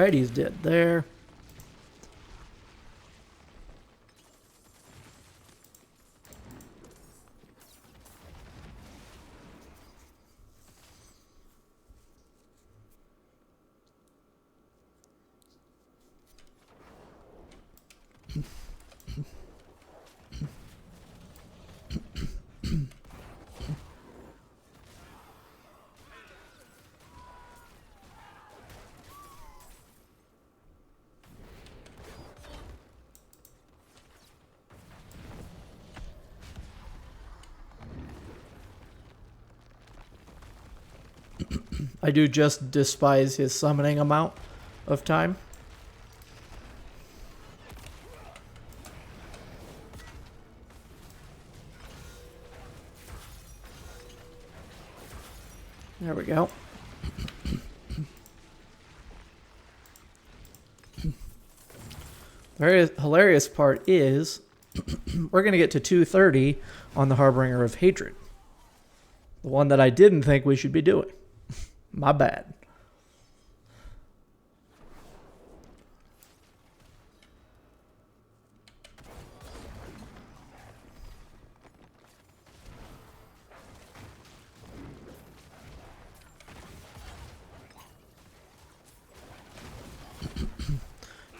Alright, he's dead there. I do just despise his summoning amount of time. There we go. The very hilarious part is we're going to get to 230 on the Harbinger of Hatred. The one that I didn't think we should be doing. My bad.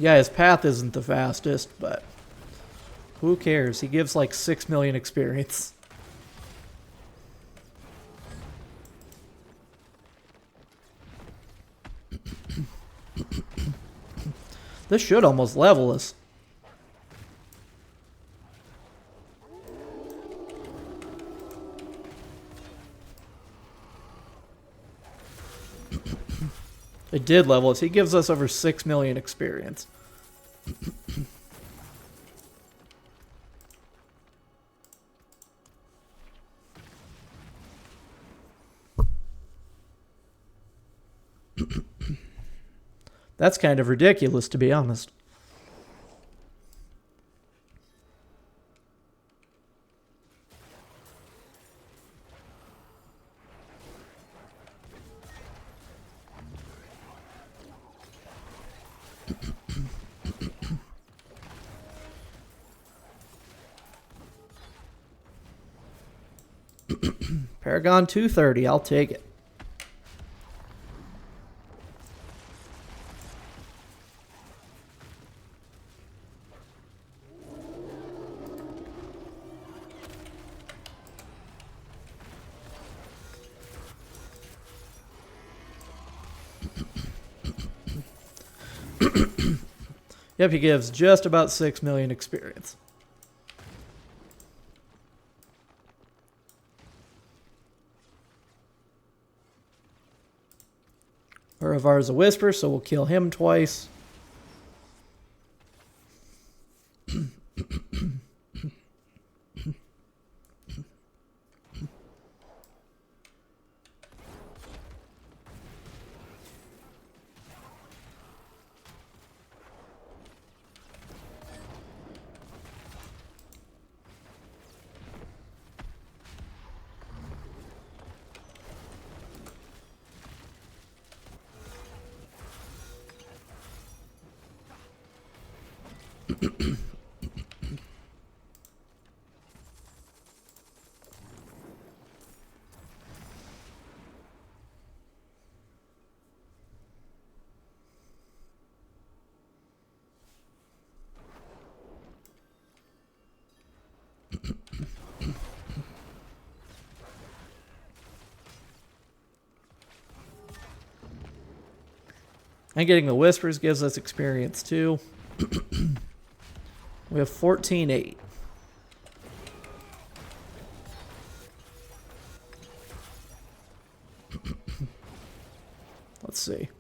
Yeah, his path isn't the fastest, but who cares? He gives like 6 million experience. This should almost level us. It did level us. He gives us over 6 million experience. That's kind of ridiculous, to be honest. Paragon 230, I'll take it. Yep, he gives just about 6 million experience. Uravar's a Whisper, so we'll kill him twice. And getting the Whispers gives us experience too. We have 14-8. Let's see.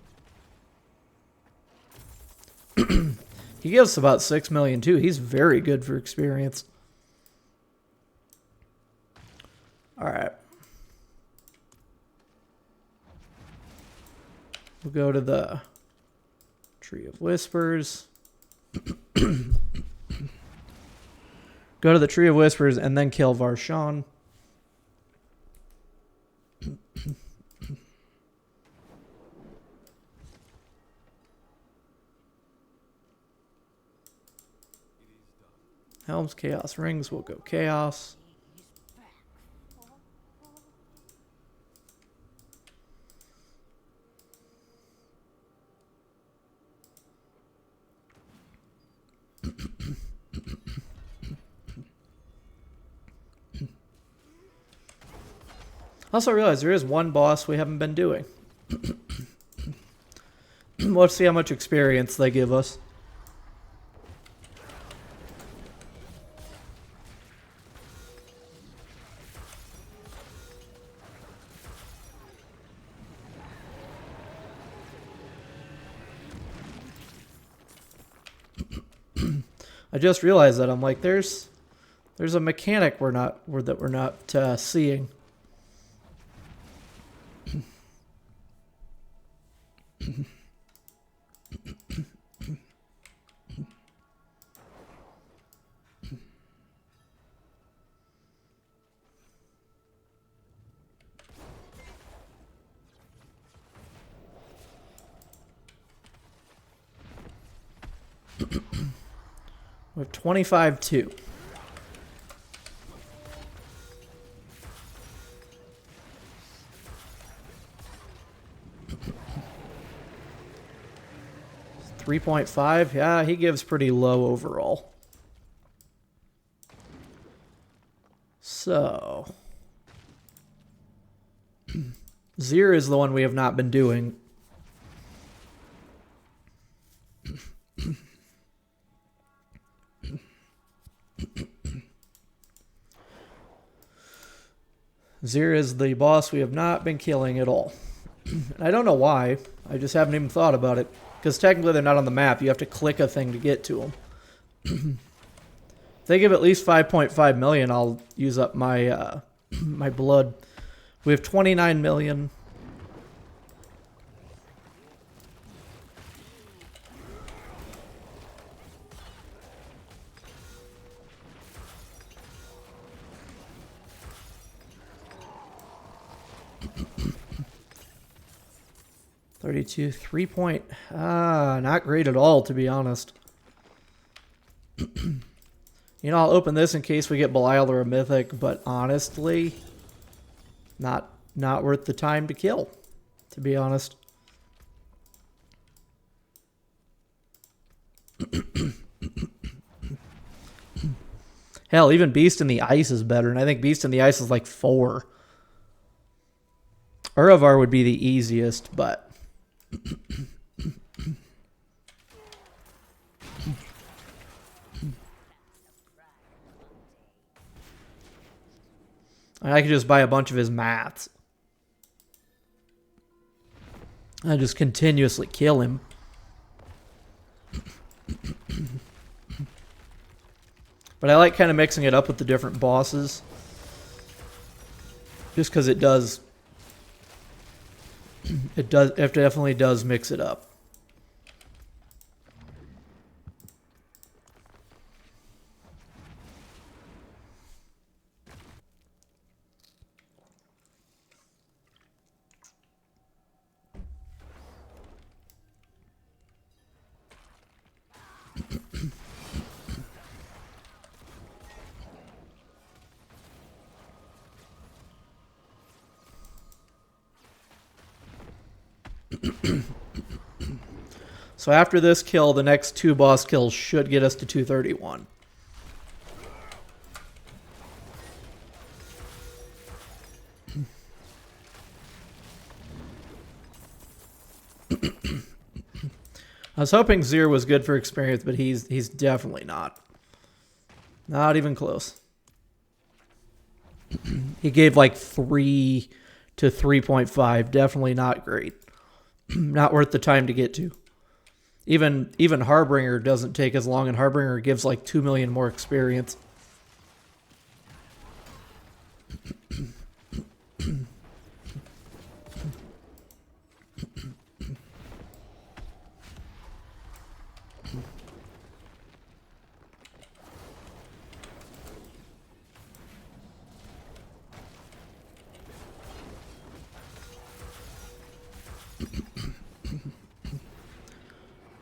He gives about 6 million too. He's very good for experience. All right. We'll go to the Tree of Whispers. Go to the Tree of Whispers and then kill Varshan. Helms, Chaos Rings. We'll go Chaos. Also realize there is one boss we haven't been doing. Let's see how much experience they give us. I just realized that I'm like, there's a mechanic we're not seeing. We have 25-2. $3.5. Yeah, he gives pretty low overall. So Zir is the one we have not been doing. Zir is the boss we have not been killing at all. And I don't know why. I just haven't even thought about it. Because technically they're not on the map. You have to click a thing to get to them. If they give at least 5.5 million, I'll use up my my blood. We have 29 million. $32, 3 point. Not great at all, to be honest. You know, I'll open this in case we get Belial or a Mythic, but honestly, not worth the time to kill, to be honest. Hell, even Beast in the Ice is better, and I think Beast in the Ice is like 4. Uravar would be the easiest, but... I could just buy a bunch of his mats. I just continuously kill him. But I like kind of mixing it up with the different bosses. Just because it definitely does mix it up. So after this kill, the next 2 boss kills should get us to 231. I was hoping Zir was good for experience, but he's definitely not. Not even close. He gave like 3 to 3.5. Definitely not great. Not worth the time to get to. Even Harbinger doesn't take as long, and Harbinger gives like 2 million more experience.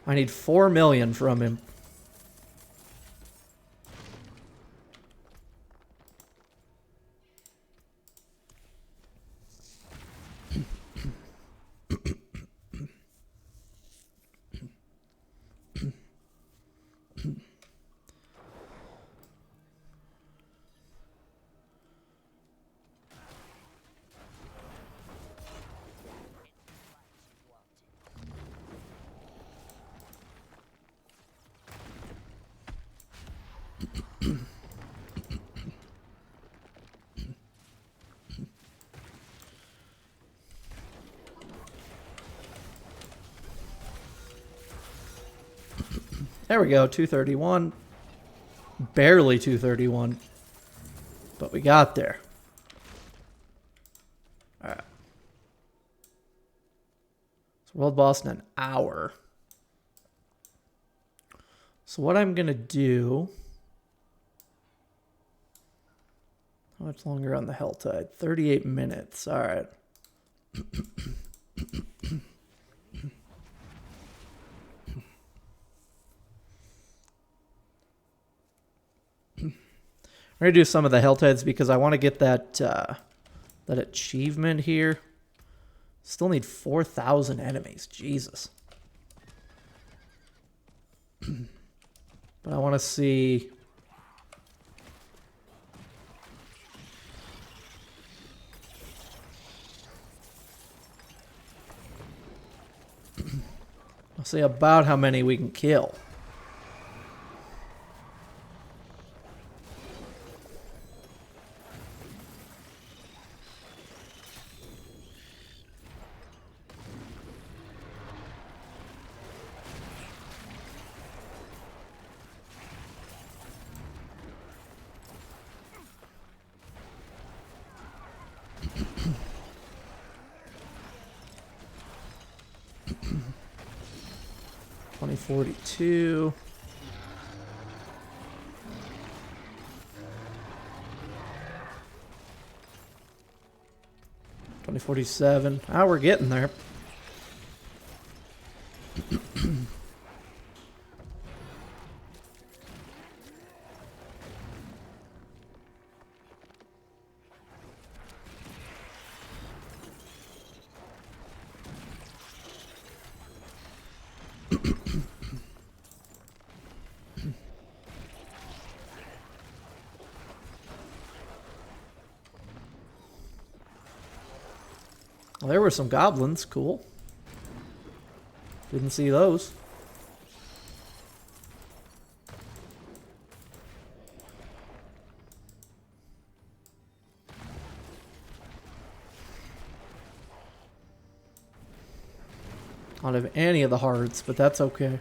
I need 4 million from him. There we go, 231. Barely 231. But we got there. Alright. So world boss in an hour. So what I'm gonna do... How much longer on the Helltide? 38 minutes. Alright. I'm going to do some of the Helltides because I want to get that that achievement here. Still need 4,000 enemies. Jesus. But I want to see... I'll see about how many we can kill. $2042. $2047. Ah, we're getting there. Well, there were some goblins. Cool. Didn't see those. I don't have any of the hearts, but that's okay.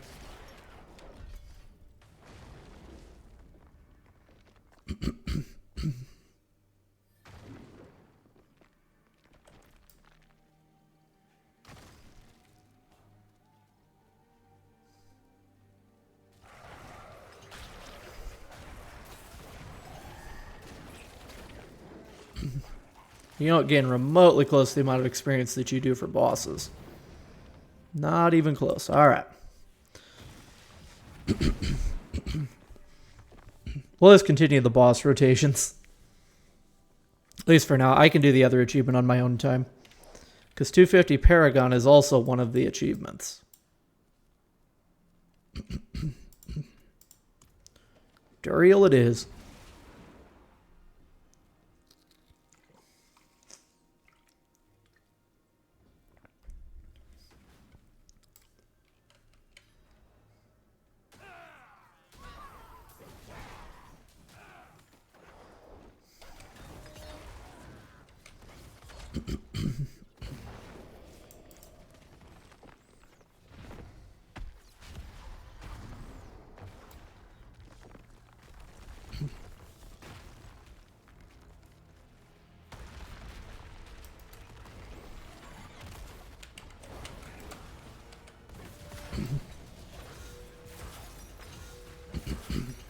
You don't gain remotely close to the amount of experience that you do for bosses. Not even close. Alright. We'll just continue the boss rotations. At least for now. I can do the other achievement on my own time. Because 250 Paragon is also one of the achievements. Duriel it is.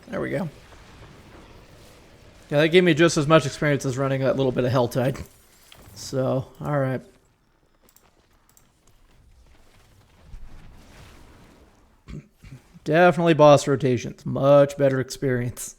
There we go. Yeah, that gave me just as much experience as running that little bit of Helltide. So, alright. Definitely boss rotations. Much better experience.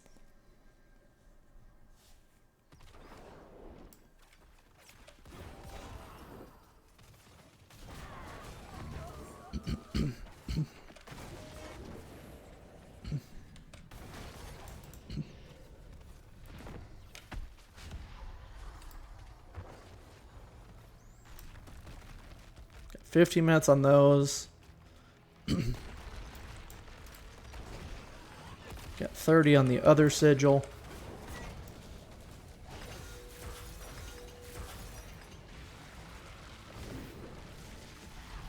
Got 15 minutes on those. Got 30 on the other sigil.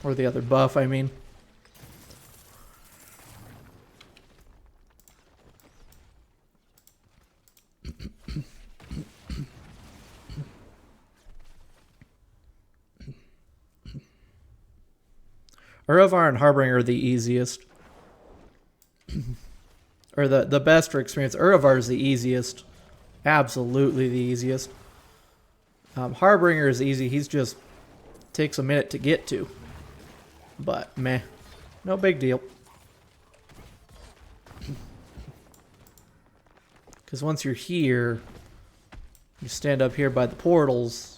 Or the other buff, I mean. Uravar and Harbinger are the easiest. Or the best for experience. Uravar is the easiest. Absolutely the easiest. Harbinger is easy. He's just takes a minute to get to. But meh. No big deal. Because once you're here, you stand up here by the portals.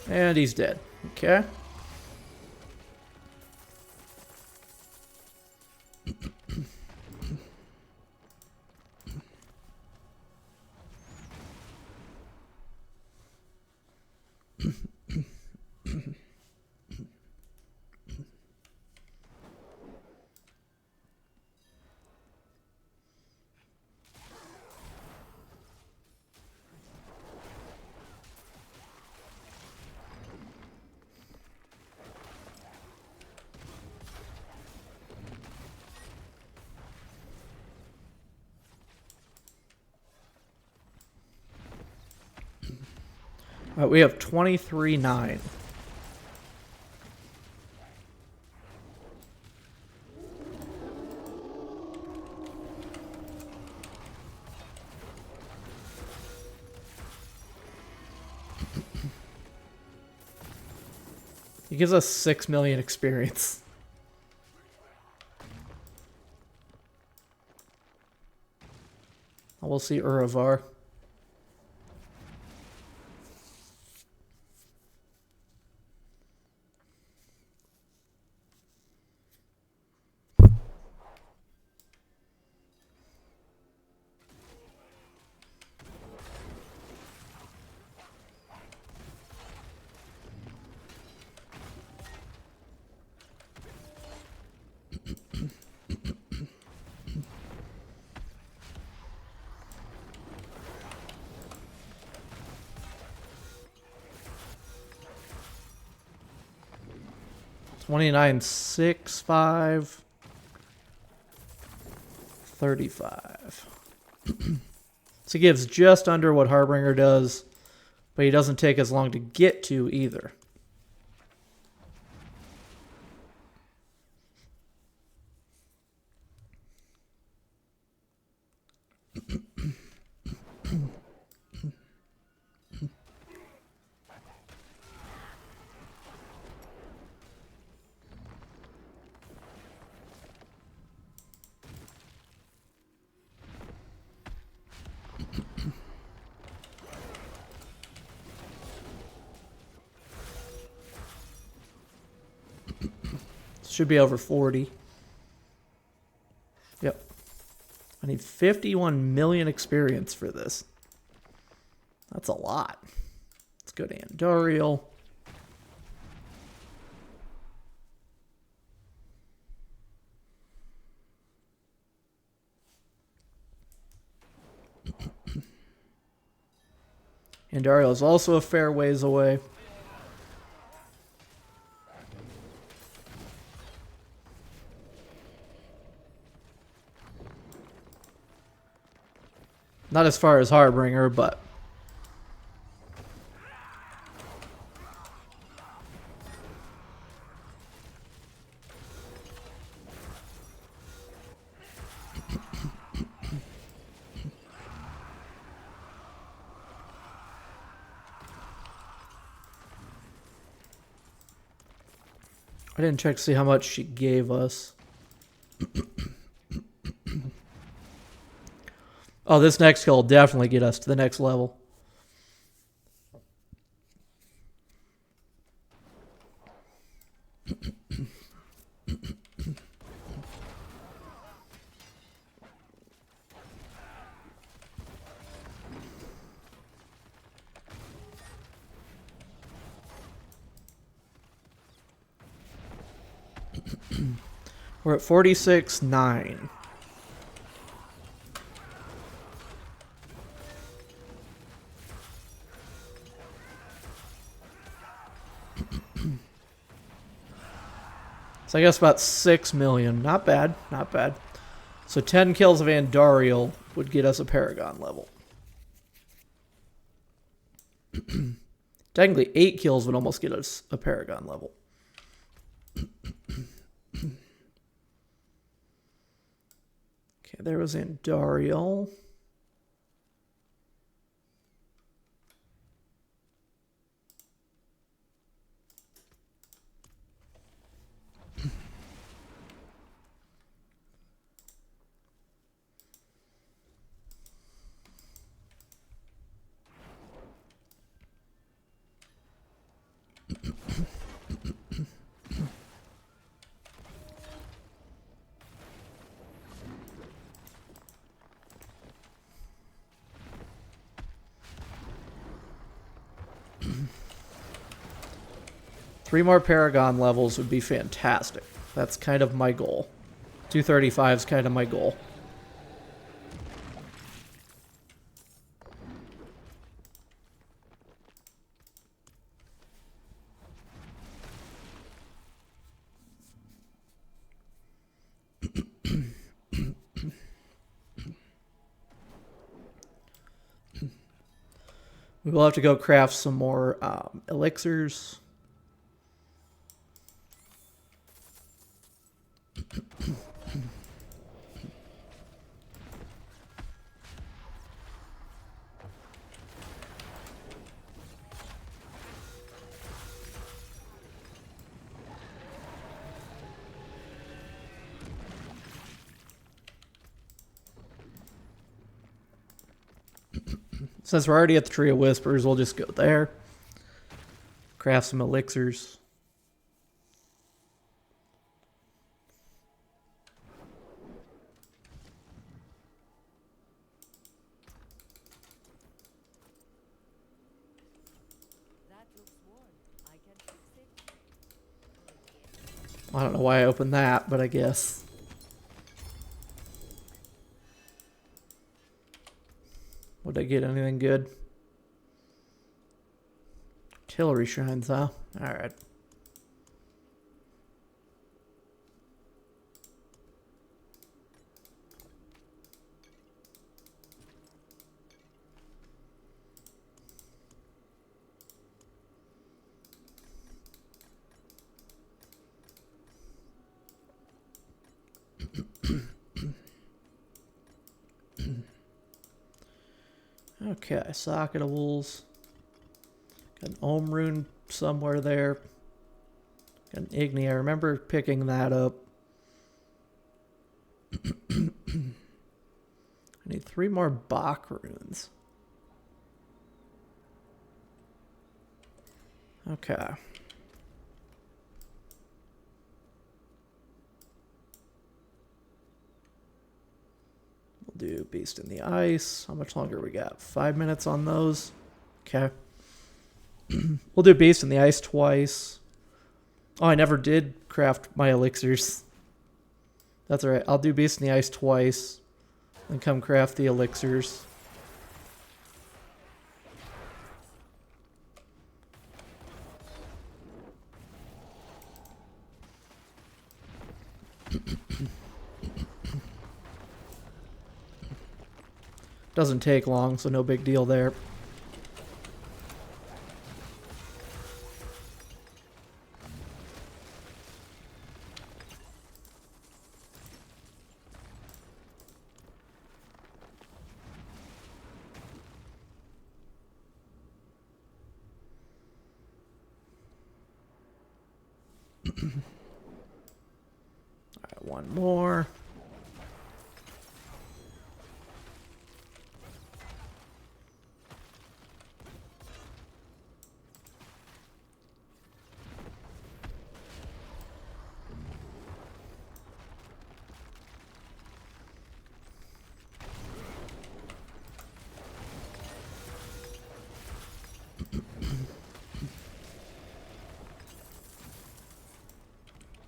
And he's dead. Okay. Alright, we have 23-9. He gives us 6 million experience. We'll see Uravar. $29.65 $35. So he gives just under what Harbinger does, but he doesn't take as long to get to either. Should be over 40. Yep. I need 51 million experience for this. That's a lot. Let's go to Andorial. Andorial is also a fair ways away. Not as far as Harbinger, but... I didn't check to see how much she gave us. Oh, this next kill will definitely get us to the next level. We're at 46.9. So I guess about 6 million. Not bad, not bad. So 10 kills of Andariel would get us a Paragon level. Technically, 8 kills would almost get us a Paragon level. Okay, there was Andariel. Three more Paragon levels would be fantastic. That's kind of my goal. 235 is kind of my goal. We will have to go craft some more elixirs. Since we're already at the Tree of Whispers, we'll just go there. Craft some elixirs. That looks worn. I can fix it. I don't know why I opened that, but I guess. Would I get anything good? Artillery shrines, huh? Alright. Okay, Socket of Wolves. Got an Ohm Rune somewhere there. Got an Igni. I remember picking that up. I need 3 more Bach runes. Okay. We'll do Beast in the Ice. How much longer we got? 5 minutes on those. Okay. We'll do Beast in the Ice twice. Oh, I never did craft my elixirs. That's alright. I'll do Beast in the Ice twice. And come craft the elixirs. Doesn't take long, so no big deal there. Alright, one more.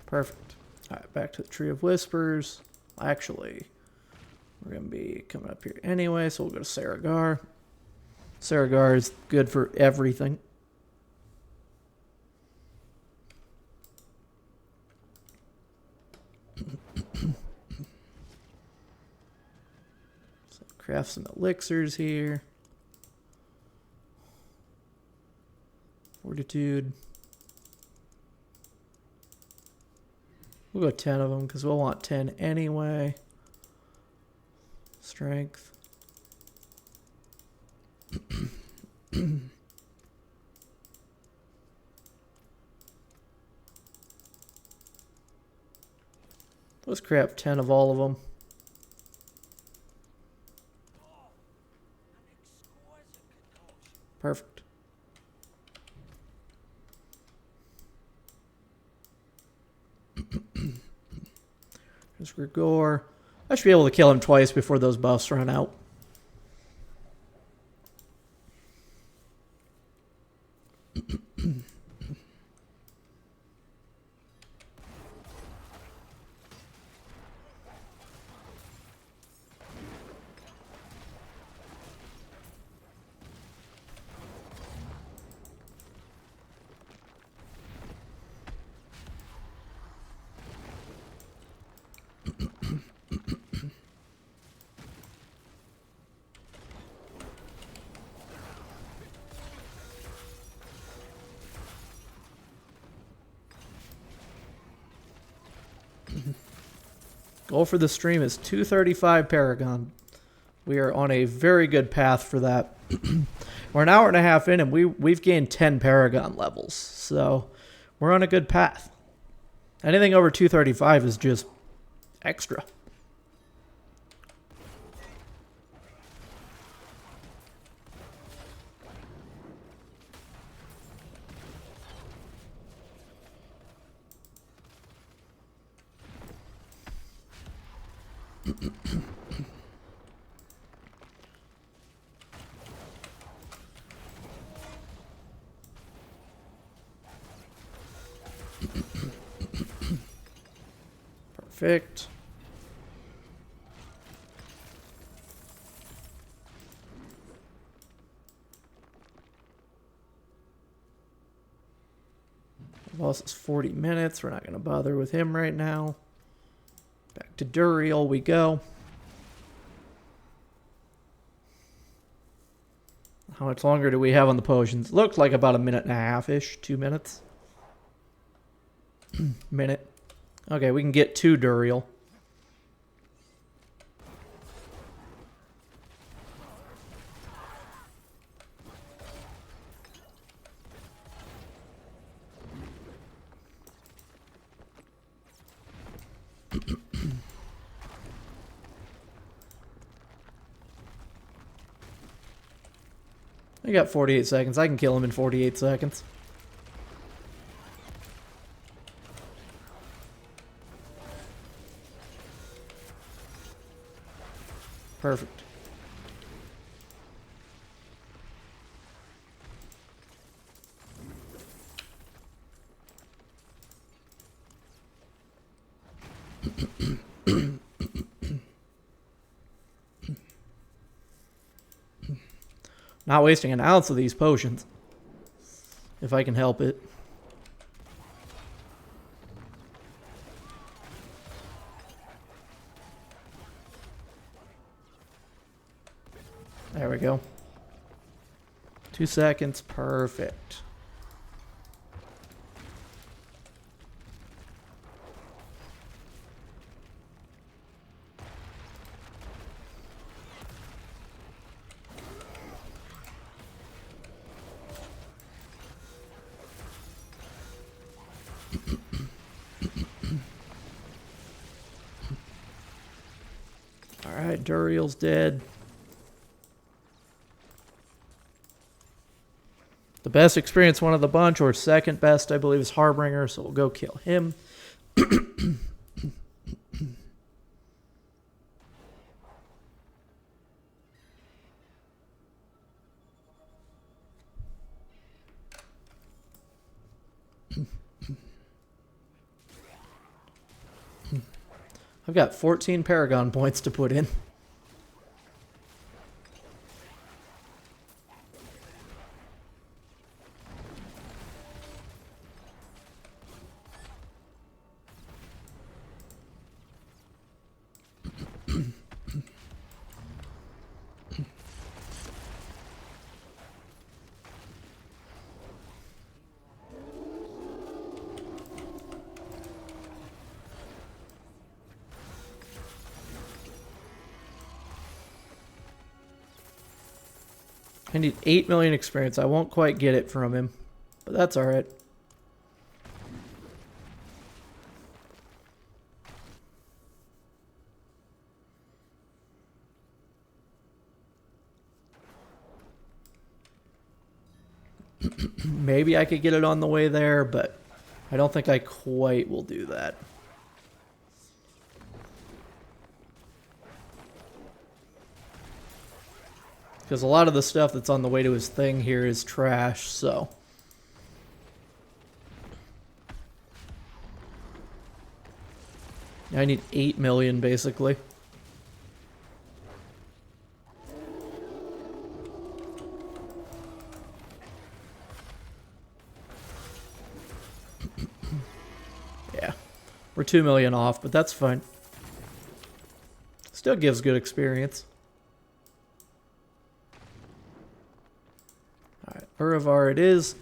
Perfect. back to the Tree of Whispers. Actually, we're going to be coming up here anyway, so we'll go to Saragar. Saragar is good for everything. So craft some elixirs here. Fortitude. We'll go 10 of them because we'll want 10 anyway. Strength. Let's craft 10 of all of them. Perfect. There's Grigor. I should be able to kill him twice before those buffs run out. Goal for the stream is 235 Paragon. We are on a very good path for that. We're an hour and a half in, and we've gained 10 Paragon levels. So we're on a good path. Anything over 235 is just extra. Perfect. Boss is 40 minutes. We're not going to bother with him right now. Back to Duriel we go. How much longer do we have on the potions? Looked like about a minute and a half-ish. 2 minutes. Minute. Okay, we can get to Duriel. I got 48 seconds. I can kill him in 48 seconds. Perfect. Not wasting an ounce of these potions. If I can help it. There we go. 2 seconds. Perfect. Alright, Duriel's dead. The best experienced one of the bunch, or second best, I believe, is Harbinger, so we'll go kill him. I've got 14 Paragon points to put in. I need 8 million experience. I won't quite get it from him, but that's alright. Maybe I could get it on the way there, but I don't think I quite will do that. Because a lot of the stuff that's on the way to his thing here is trash, so. I need 8 million, basically. Yeah. We're 2 million off, but that's fine. Still gives good experience. Alright, Uravar it is.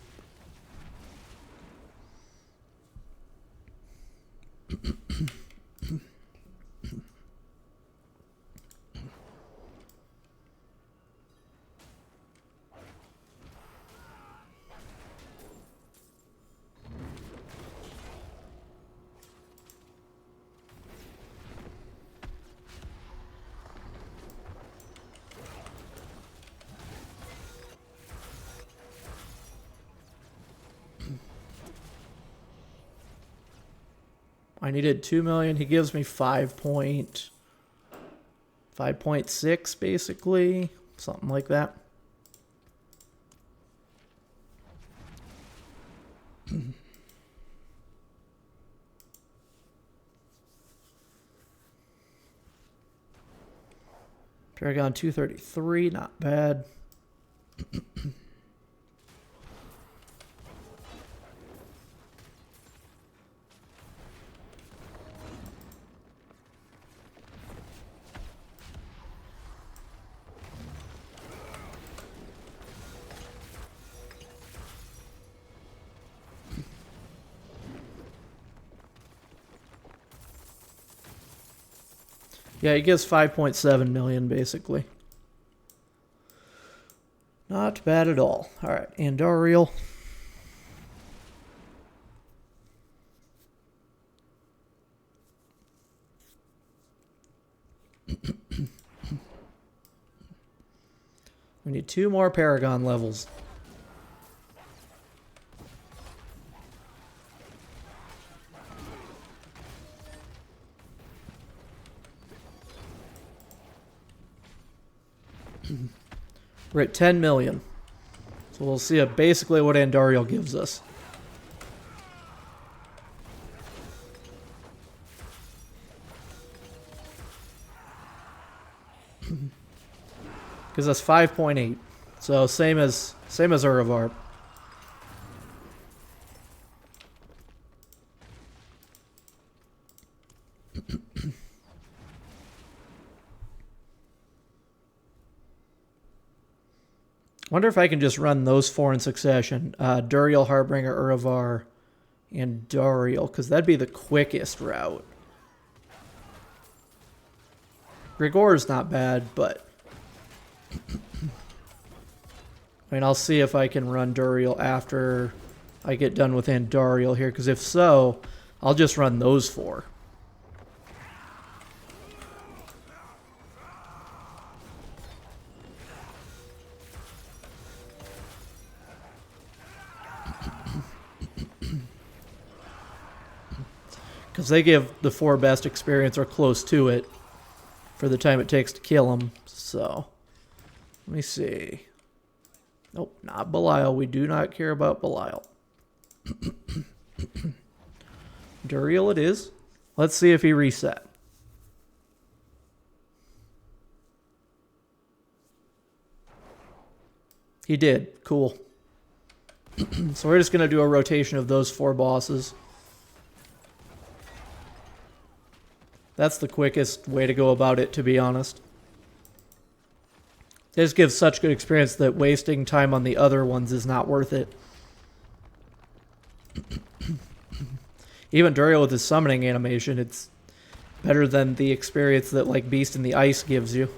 I needed 2 million. He gives me 5.6 basically, something like that. Paragon 233, not bad. Yeah, he gives 5.7 million basically. Not bad at all. Alright, Andariel. We need 2 more Paragon levels. We're at 10 million. So we'll see basically what Andariel gives us. Gives us 5.8. So same as Uravar. Wonder if I can just run those 4 in succession. Duriel, Harbinger, Uravar, and Dariel, because that'd be the quickest route. Grigor's not bad, but I mean, I'll see if I can run Duriel after I get done with Andariel here, because if so, I'll just run those 4. Because they give the 4 best experience or close to it for the time it takes to kill them. So, let me see. Nope, not Belial. We do not care about Belial. Duriel it is. Let's see if he reset. He did. Cool. So we're just going to do a rotation of those 4 bosses. That's the quickest way to go about it, to be honest. This gives such good experience that wasting time on the other ones is not worth it. Even Duriel with his summoning animation, it's better than the experience that like Beast in the Ice gives you.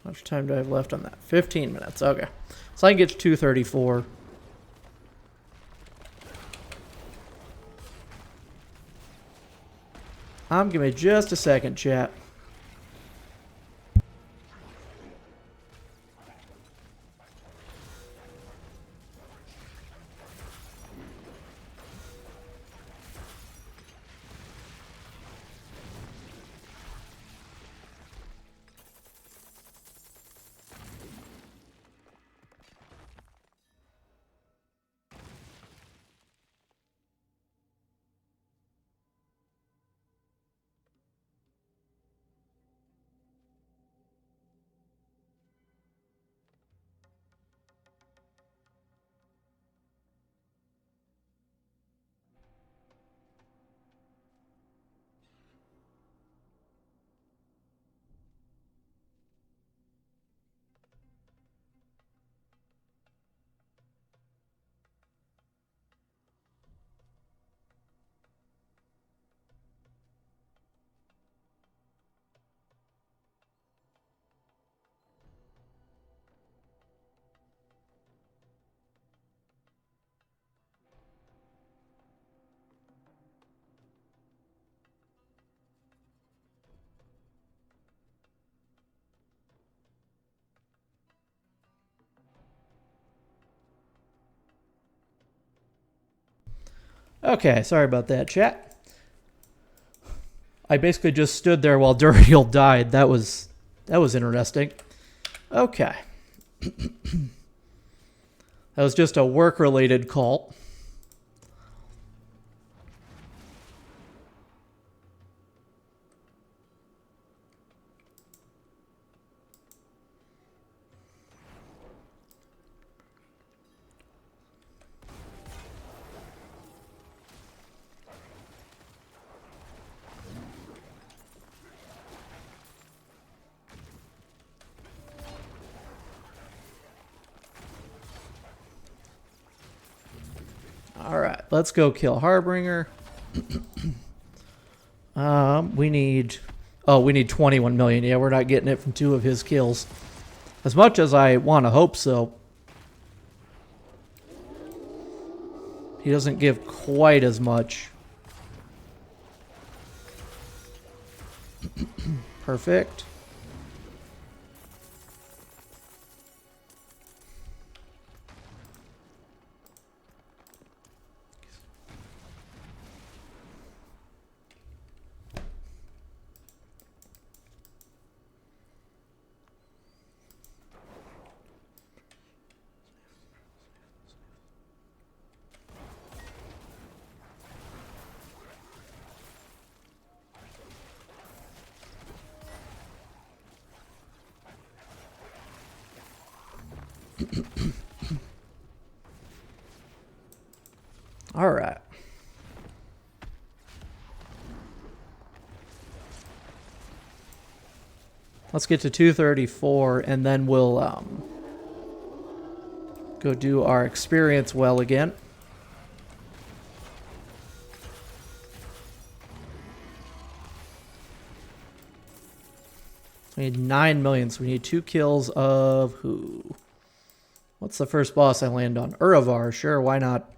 How much time do I have left on that? 15 minutes. Okay. So I can get to 234. Give me just a second, chat. Okay, sorry about that, chat. I basically just stood there while Duriel died. That was interesting. Okay. That was just a work-related call. Alright, let's go kill Harbinger. We need 21 million. Yeah, we're not getting it from 2 of his kills. As much as I want to hope so. He doesn't give quite as much. Perfect. All right. Let's get to 234 and then we'll go do our experience well again. We need 9 million, so we need 2 kills of who? What's the first boss I land on? Uravar, sure, why not?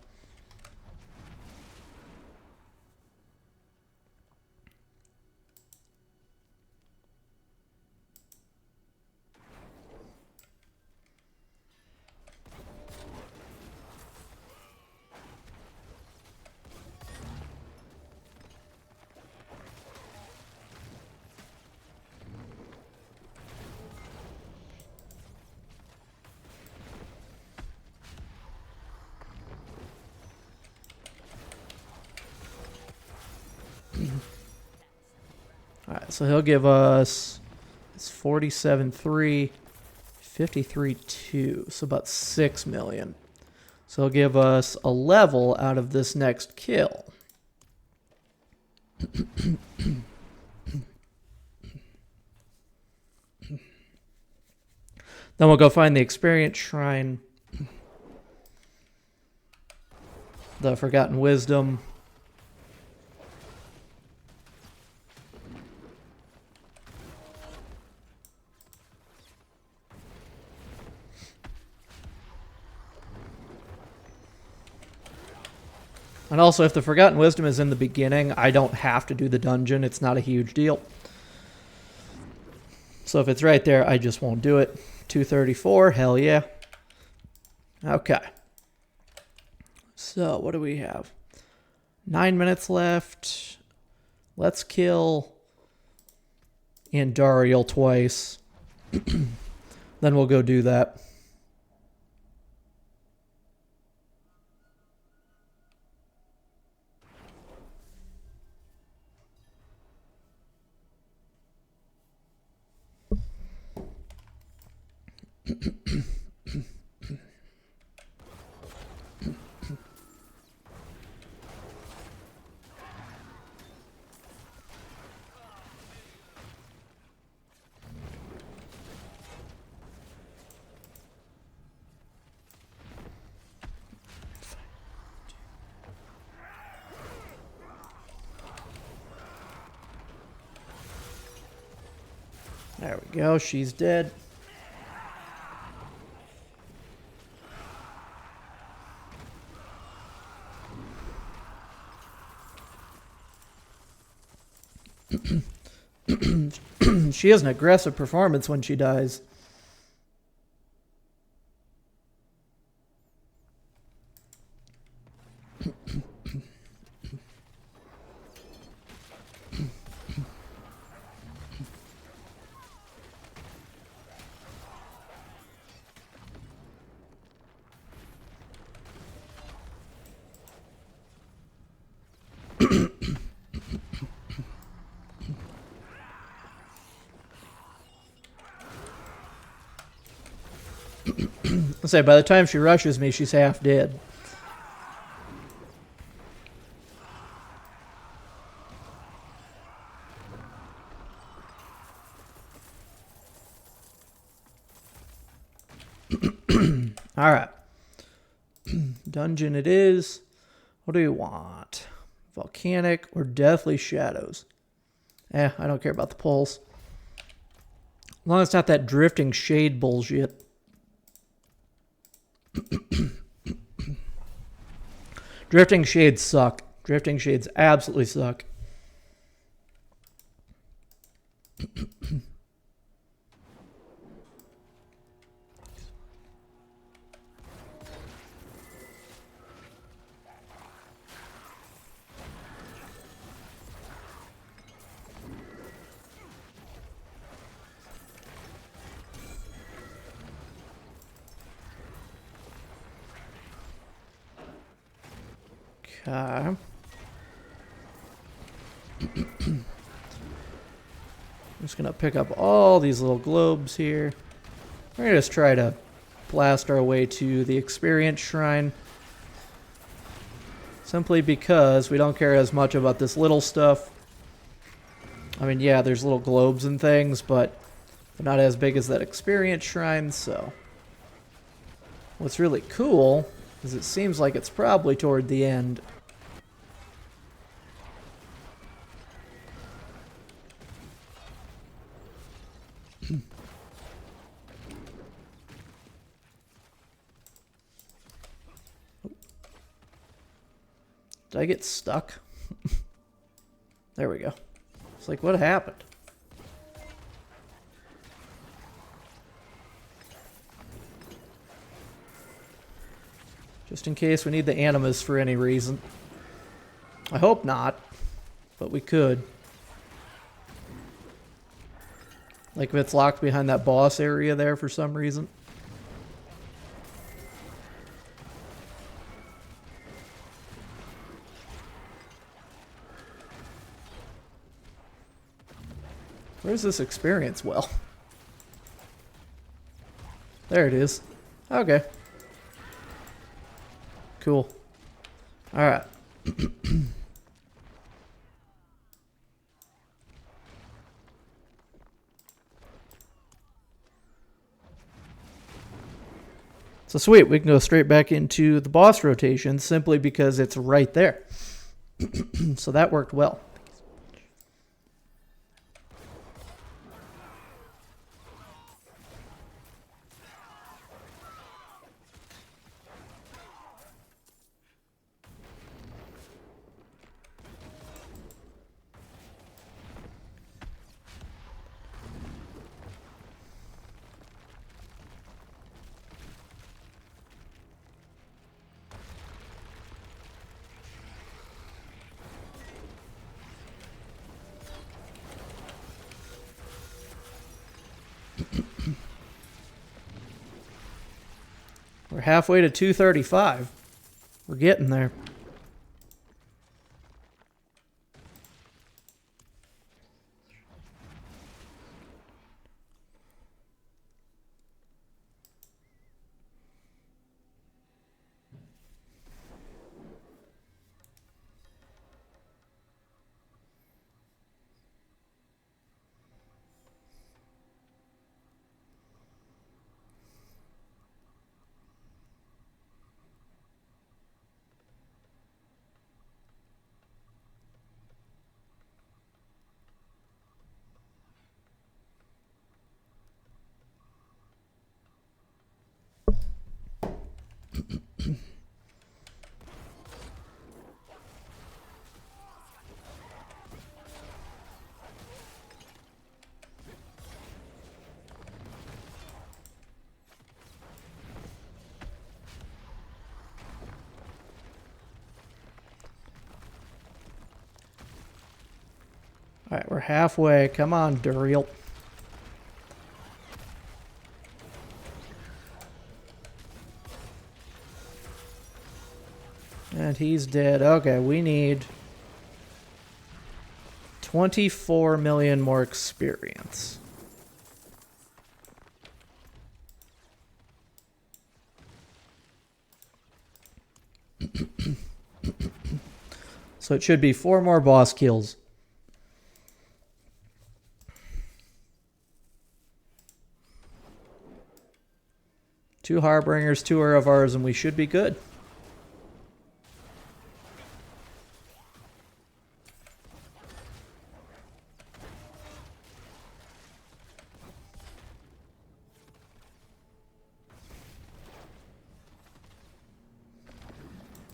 Alright, so he'll give us, it's 47.3, 53.2, so about 6 million. So he'll give us a level out of this next kill. Then we'll go find the experience shrine, the Forgotten Wisdom. And also, if the Forgotten Wisdom is in the beginning, I don't have to do the dungeon. It's not a huge deal. So if it's right there, I just won't do it. 234, hell yeah. Okay. So, what do we have? 9 minutes left. Let's kill Andariel twice. Then we'll go do that. There we go, she's dead. She has an aggressive performance when she dies. I'll say, by the time she rushes me, she's half dead. Alright. Dungeon it is. What do we want? Volcanic or Deathly Shadows? I don't care about the pulse. As long as it's not that drifting shade bullshit. Drifting shades suck. Drifting shades absolutely suck. Okay. I'm just going to pick up all these little globes here. We're going to just try to blast our way to the experience shrine. Simply because we don't care as much about this little stuff. I mean, yeah, there's little globes and things, but they're not as big as that experience shrine, so. What's really cool is it seems like it's probably toward the end. Did I get stuck? There we go. It's like, what happened? Just in case we need the animas for any reason. I hope not, but we could. Like if it's locked behind that boss area there for some reason. Where's this experience well? There it is. Okay. Cool. Alright. So sweet, we can go straight back into the boss rotation simply because it's right there. So that worked well. We're halfway to 235. We're getting there. Alright, we're halfway. Come on, Duriel. And he's dead. Okay, we need 24 million more experience. So it should be 4 more boss kills. Two Harbingers, 2 of ours, and we should be good.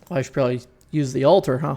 Well, I should probably use the altar, huh?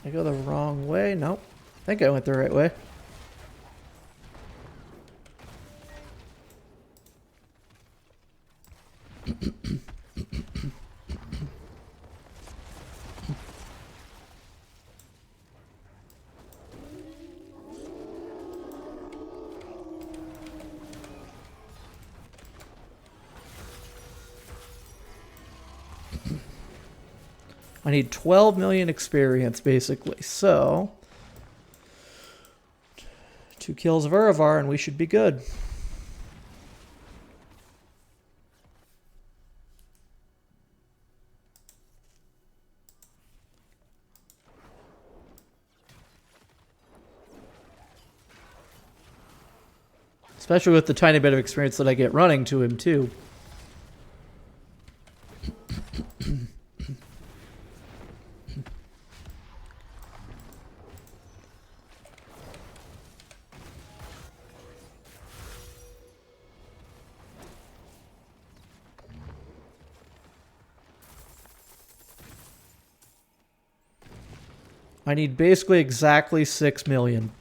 I go the wrong way? Nope. I think I went the right way. I need 12 million experience, basically. So, 2 kills of Urivar, and we should be good. Especially with the tiny bit of experience that I get running to him, too. I need basically exactly 6 million.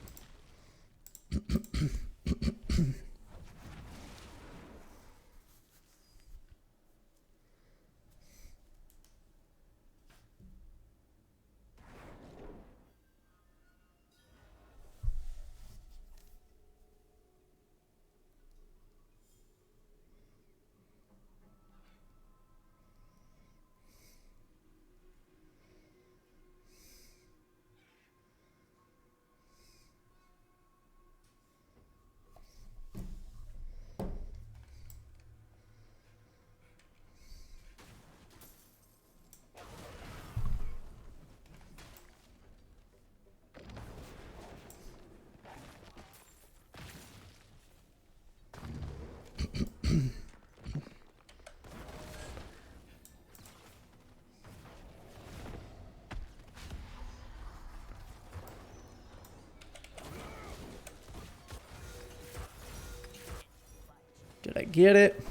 Did I get it?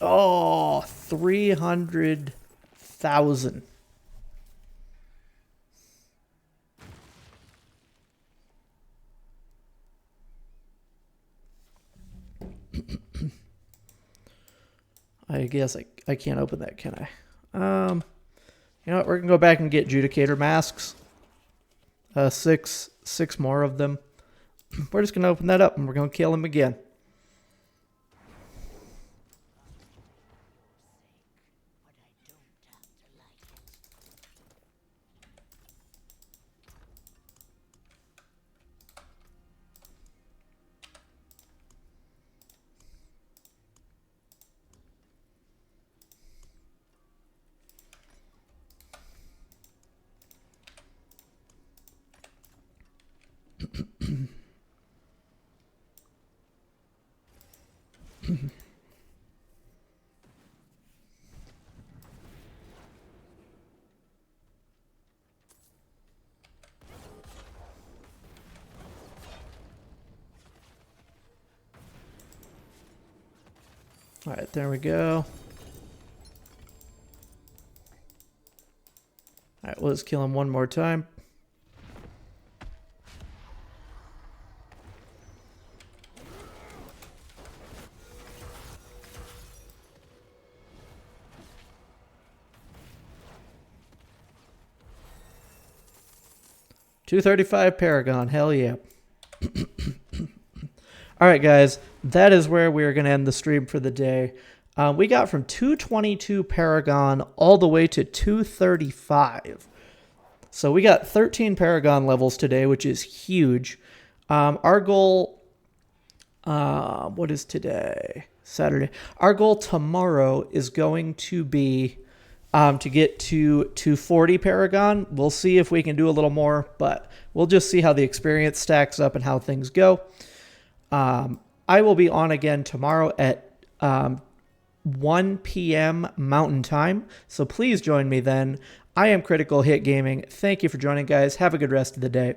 Oh, 300,000. I guess I can't open that, can I? You know what? We're gonna go back and get Judicator masks. Six more of them. We're just gonna open that up and we're gonna kill him again. All right, there we go. All right, let's kill him one more time. $235 Paragon, hell yeah. All right, guys, that is where we're going to end the stream for the day. We got from 222 Paragon all the way to 235. So we got 13 Paragon levels today, which is huge. Our goal, what is today? Saturday. Our goal tomorrow is going to be to get to 240 Paragon. We'll see if we can do a little more, but we'll just see how the experience stacks up and how things go. I will be on again tomorrow at 1 p.m. Mountain Time, so please join me then. I am Critical Hit Gaming. Thank you for joining, guys. Have a good rest of the day.